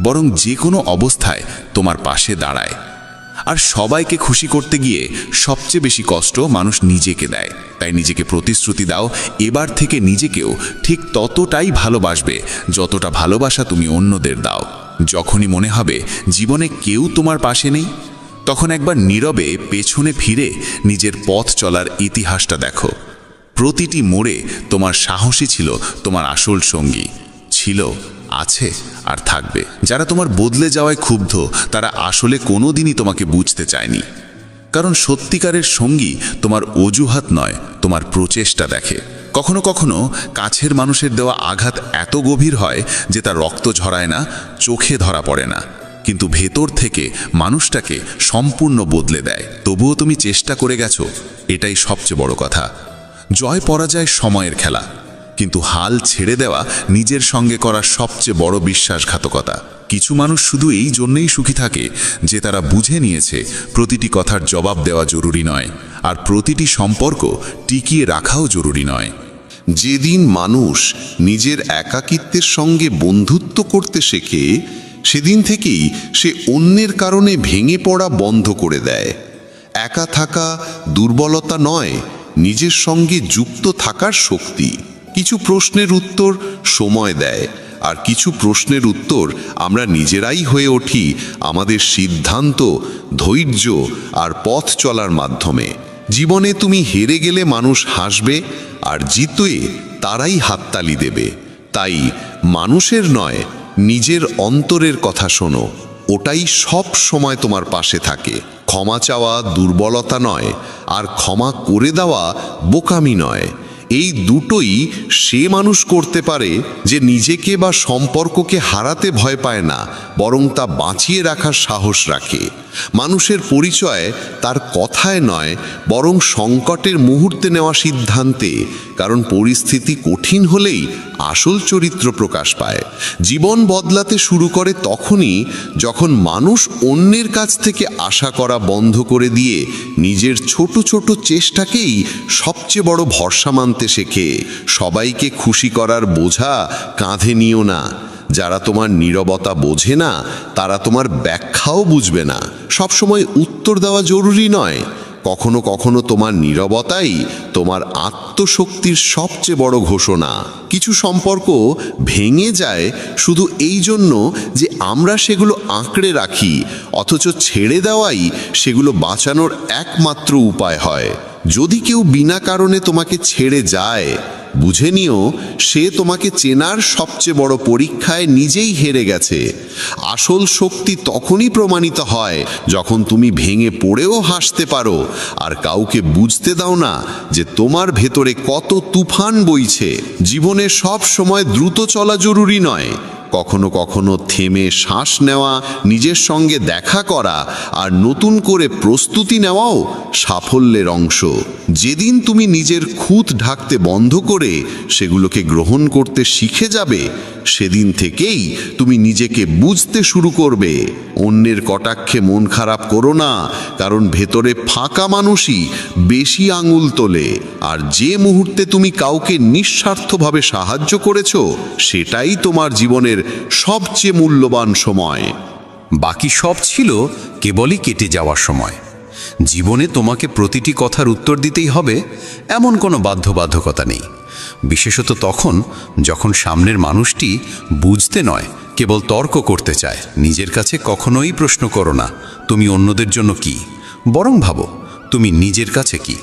বরং যে কোনো অবস্থায় তোমার পাশে দাঁড়ায়। আর সবাইকে খুশি করতে গিয়ে সবচেয়ে বেশি কষ্ট মানুষ নিজেকে দেয়। তাই নিজেকে প্রতিশ্রুতি দাও, এবার থেকে নিজেকেও ঠিক ততটাই ভালোবাসবে যতটা ভালোবাসা তুমি অন্যদের দাও। যখনই মনে হবে জীবনে কেউ তোমার পাশে নেই, তখন একবার নীরবে পেছনে ফিরে নিজের পথ চলার ইতিহাসটা দেখো। প্রতিটি মোড়ে তোমার সাহসী ছিল তোমার আসল সঙ্গী, ছিল, আছে আর থাকবে। যারা তোমার বদলে যাওয়ায় ক্ষুব্ধ তারা আসলে কোনোদিনই তোমাকে বুঝতে চায়নি, কারণ সত্যিকারের সঙ্গী তোমার অজুহাত নয়, তোমার প্রচেষ্টা দেখে। কখনো কখনো কাছের মানুষের দেওয়া আঘাত এত গভীর হয় যে তার রক্ত ঝরায় না, চোখে ধরা পড়ে না, কিন্তু ভেতর থেকে মানুষটাকে সম্পূর্ণ বদলে দেয়। তবুও তুমি চেষ্টা করে গেছো, এটাই সবচেয়ে বড় কথা। জয় পরাজয় সময়ের খেলা, কিন্তু হাল ছেড়ে দেওয়া নিজের সঙ্গে করা সবচেয়ে বড় বিশ্বাসঘাতকতা। কিছু মানুষ শুধু এই জন্যেই সুখী থাকে যে তারা বুঝে নিয়েছে প্রতিটি কথার জবাব দেওয়া জরুরি নয়, আর প্রতিটি সম্পর্ক টিকিয়ে রাখাও জরুরি নয়। যেদিন মানুষ নিজের একাকিত্বের সঙ্গে বন্ধুত্ব করতে শেখে, সেদিন থেকেই সে অন্যের কারণে ভেঙে পড়া বন্ধ করে দেয়। একা থাকা দুর্বলতা নয়, নিজের সঙ্গে যুক্ত থাকার শক্তি। কিছু প্রশ্নের উত্তর সময় দেয়, আর কিছু প্রশ্নের উত্তর আমরা নিজেরাই হয়ে উঠি আমাদের সিদ্ধান্ত, ধৈর্য আর পথ চলার মাধ্যমে। জীবনে তুমি হেরে গেলে মানুষ হাসবে, আর জিতে তারাই হাততালি দেবে। তাই মানুষের নয়, নিজের অন্তরের কথা শোনো, ওটাই সব সময় তোমার পাশে থাকে। ক্ষমা চাওয়া দুর্বলতা নয়, আর ক্ষমা করে দেওয়া বোকামি নয়। এই দুটোই সে মানুষ করতে পারে যে নিজেকে বা সম্পর্ককে হারাতে ভয় পায় না, বরং তা বাঁচিয়ে রাখার সাহস রাখে। মানুষের পরিচয় তার কথায় নয়, বরং সংকটের মুহূর্তে নেওয়া সিদ্ধান্তে। কারণ পরিস্থিতি কঠিন হলেই আসল চরিত্র প্রকাশ পায়। জীবন বদলাতে শুরু করে তখনই যখন মানুষ অন্যের কাছ থেকে আশা করা বন্ধ করে দিয়ে নিজের ছোট ছোট চেষ্টাকেই সবচেয়ে বড় ভরসা মানতে শেখে। সবাইকে খুশি করার বোঝা কাঁধে নিও না। যারা তোমার নীরবতা বোঝে না, তারা তোমার ব্যাখ্যাও বুঝবে না। সবসময় উত্তর দেওয়া জরুরি নয়, কখনো কখনো তোমার নীরবতাই তোমার আত্মশক্তির সবচেয়ে বড় ঘোষণা। কিছু সম্পর্ক ভেঙে যায় শুধু এই জন্য যে আমরা সেগুলো আঁকড়ে রাখি, অথচ ছেড়ে দেওয়াই সেগুলো বাঁচানোর একমাত্র উপায় হয়। যদি কেউ বিনা কারণে তোমাকে ছেড়ে যায়, বুঝে নিও সে তোমাকে চেনার সবচেয়ে বড় পরীক্ষায় নিজেই হেরে গেছে। আসল শক্তি তখনই প্রমাণিত হয় যখন তুমি ভেঙে পড়েও হাসতে পারো, আর কাউকে বুঝতে দাও না যে তোমার ভেতরে কত তুফান বইছে। জীবনে সব সময় দ্রুত চলা জরুরি নয়, কখনো কখনো থেমে শ্বাস নেওয়া, নিজের সঙ্গে দেখা করা আর নতুন করে প্রস্তুতি নেওয়াও সাফল্যের অংশ। যেদিন তুমি নিজের খুঁত ঢাকতে বন্ধ করে সেগুলোকে গ্রহণ করতে শিখে যাবে, সেদিন থেকেই তুমি নিজেকে বুঝতে শুরু করবে। অন্যের কটাক্ষে মন খারাপ করো না, কারণ ভেতরে ফাঁকা মানুষই বেশি আঙুল তোলে। আর যে মুহূর্তে তুমি কাউকে নিঃস্বার্থভাবে সাহায্য করেছো, সেটাই তোমার জীবনের সবচেয়ে মূল্যবান সময়। বাকি সব ছিল কেবলই কেটে যাওয়ার সময়। জীবনে তোমাকে প্রতিটি কথার উত্তর দিতেই হবে এমন কোনো বাধ্যবাধকতা নেই, বিশেষত তখন যখন সামনের মানুষটি বুঝতে নয়, কেবল তর্ক করতে চায়। নিজের কাছে কখনোই প্রশ্ন করো না তুমি অন্যদের জন্য কি, বরং ভাবো তুমি নিজের কাছে কি।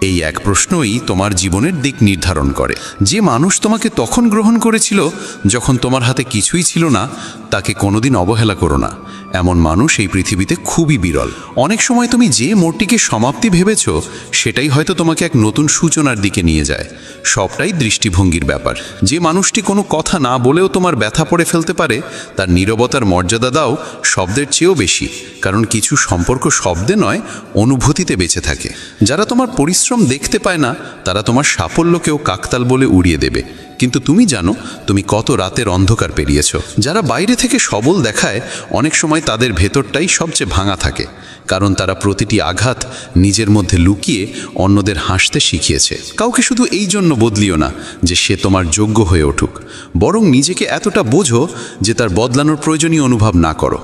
এই এক প্রশ্নই তোমার জীবনের দিক নির্ধারণ করে। যে মানুষ তোমাকে তখন গ্রহণ করেছিল যখন তোমার হাতে কিছুই ছিল না, তাকে কোনোদিন অবহেলা করো না। এমন মানুষ এই পৃথিবীতে খুবই বিরল। অনেক সময় তুমি যে মোড়টিকে সমাপ্তি ভেবেছ, সেটাই হয়তো তোমাকে এক নতুন সূচনার দিকে নিয়ে যায়। সবটাই দৃষ্টিভঙ্গির ব্যাপার। যে মানুষটি কোনো কথা না বলেও তোমার ব্যথা পড়ে ফেলতে পারে, তার নীরবতার মর্যাদা দাও শব্দের চেয়েও বেশি। কারণ কিছু সম্পর্ক শব্দে নয়, অনুভূতিতে বেঁচে থাকে। যারা তোমার পরিশ্রম দেখতে পায় না, তারা তোমার সাফল্যকেও কাকতাল বলে উড়িয়ে দেবে, কিন্তু তুমি জানো তুমি কত রাতের অন্ধকার পেরিয়েছ। যারা বাইরে থেকে সবল দেখায়, অনেক সময় তাদের ভেতরটাই সবচেয়ে ভাঙা থাকে, কারণ তারা প্রতিটি আঘাত নিজের মধ্যে লুকিয়ে অন্যদের হাসতে শিখিয়েছে। কাউকে শুধু এই জন্য বদলিও না যে সে তোমার যোগ্য হয়ে উঠুক, বরং নিজেকে এতটা বোঝো যে তার বদলানোর প্রয়োজনীয় অনুভব না করো।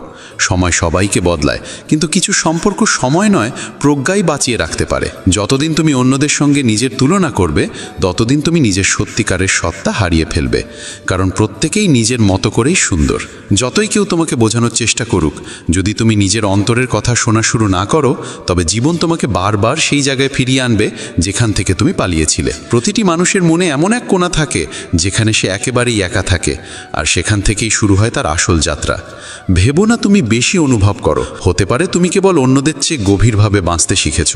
সময় সবাইকে বদলায়, কিন্তু কিছু সম্পর্ক সময় নয়, প্রজ্ঞাই বাঁচিয়ে রাখতে পারে। যতদিন তুমি অন্যদের সঙ্গে নিজের তুলনা করবে, ততদিন তুমি নিজের সত্যিকারের সত্তা হারিয়ে ফেলবে। কারণ প্রত্যেকেই নিজের মতো করেই সুন্দর। যতই কেউ তোমাকে বোঝানোর চেষ্টা করুক, যদি তুমি নিজের অন্তরের কথা শোনা শুরু না করো, তবে জীবন তোমাকে বারবার সেই জায়গায় ফিরিয়ে আনবে যেখান থেকে তুমি পালিয়েছিলে। প্রতিটি মানুষের মনে এমন এক কোণা থাকে যেখানে সে একেবারেই একা থাকে, আর সেখান থেকেই শুরু হয় তার আসল যাত্রা। ভেবো না তুমি বেশি অনুভব করো, হতে পারে তুমি কেবল অন্যদের চেয়ে গভীরভাবে বাঁচতে শিখেছ।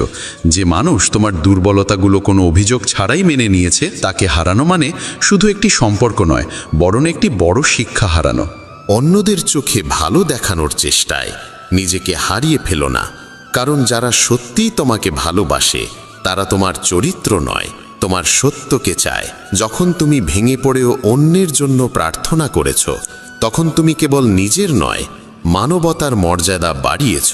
যে মানুষ তোমার দুর্বলতাগুলো কোনো অভিযোগ ছাড়াই মেনে নিয়েছে, তাকে হারানো মানে শুধু একটি সম্পর্ক নয়, বরং একটি বড় শিক্ষা হারানো। অন্যদের চোখে ভালো দেখানোর চেষ্টায় নিজেকে হারিয়ে ফেলো না, কারণ যারা সত্যিই তোমাকে ভালোবাসে তারা তোমার চরিত্র নয়, তোমার সত্যকে চায়। যখন তুমি ভেঙে পড়েও অন্যের জন্য প্রার্থনা করেছ, তখন তুমি কেবল নিজের নয়, মানবতার মর্যাদা বাড়িয়েছ।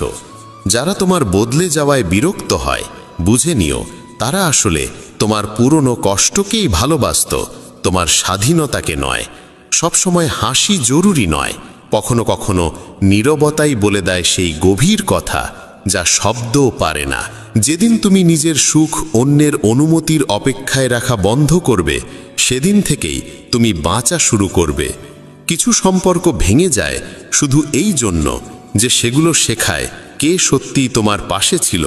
যারা তোমার বদলে যাওয়ায় বিরক্ত হয়, বুঝে নিও তারা আসলে তোমার পুরনো কষ্টকেই ভালোবাসত, তোমার স্বাধীনতাকে নয়। সবসময় হাসি জরুরি নয়, কখনো কখনো নীরবতাই বলে দেয় সেই গভীর কথা যা শব্দও পারে না। যেদিন তুমি নিজের সুখ অন্যের অনুমতির অপেক্ষায় রাখা বন্ধ করবে, সেদিন থেকেই তুমি বাঁচা শুরু করবে। কিছু সম্পর্ক ভেঙে যায় শুধু এই জন্য যে সেগুলো শেখায় কে সত্যিই তোমার পাশে ছিল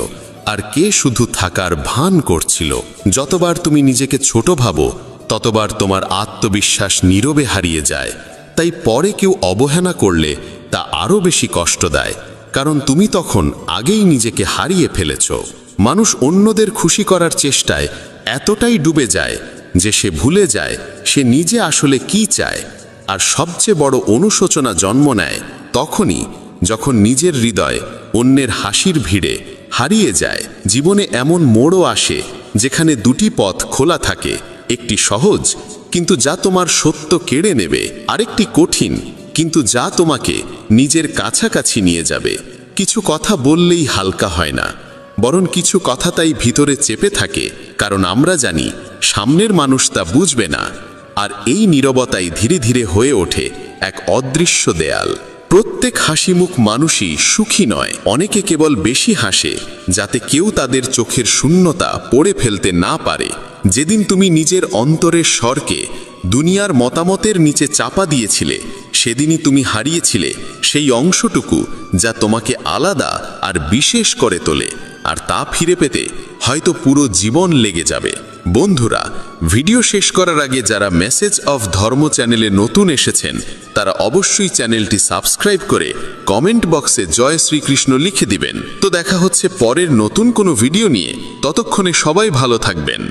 আর কে শুধু থাকার ভান করছিল। যতবার তুমি নিজেকে ছোট ভাবো, ততবার তোমার আত্মবিশ্বাস নীরবে হারিয়ে যায়। তাই পরে কেউ অবহেলা করলে তা আরও বেশি কষ্ট দেয়, কারণ তুমি তখন আগেই নিজেকে হারিয়ে ফেলেছ। মানুষ অন্যদের খুশি করার চেষ্টায় এতটাই ডুবে যায় যে সে ভুলে যায় সে নিজে আসলে কি চায়। আর সবচেয়ে বড় অনুশোচনা জন্ম নেয় তখনই যখন নিজের হৃদয় অন্যের হাসির ভিড়ে হারিয়ে যায়। জীবনে এমন মোড়ও আসে যেখানে দুটি পথ খোলা থাকে, একটি সহজ কিন্তু যা তোমার সত্য কেড়ে নেবে, আরেকটি কঠিন কিন্তু যা তোমাকে নিজের কাছাকাছি নিয়ে যাবে। কিছু কথা বললেই হালকা হয় না, বরং কিছু কথা তাই ভিতরে চেপে থাকে, কারণ আমরা জানি সামনের মানুষ তা বুঝবে না। আর এই নীরবতাই ধীরে ধীরে হয়ে ওঠে এক অদৃশ্য দেয়াল। প্রত্যেক হাসিমুখ মানুষই সুখী নয়, অনেকে কেবল বেশি হাসে যাতে কেউ তাদের চোখের শূন্যতা পড়ে ফেলতে না পারে। যেদিন তুমি নিজের অন্তরের স্বরকে দুনিয়ার মতামতের নিচে চাপা দিয়েছিলে, সেদিনই তুমি হারিয়েছিলে সেই অংশটুকু যা তোমাকে আলাদা আর বিশেষ করে তোলে। আর তা ফিরে পেতে হয়তো পুরো জীবন লেগে যাবে। বন্ধুরা, ভিডিও শেষ করার আগে যারা মেসেজ অফ ধর্ম চ্যানেলে নতুন এসেছেন তারা অবশ্যই চ্যানেলটি সাবস্ক্রাইব করে কমেন্ট বক্সে জয় শ্রীকৃষ্ণ লিখে দিবেন। তো দেখা হচ্ছে পরের নতুন কোনো ভিডিও নিয়ে, ততক্ষণে সবাই ভালো থাকবেন।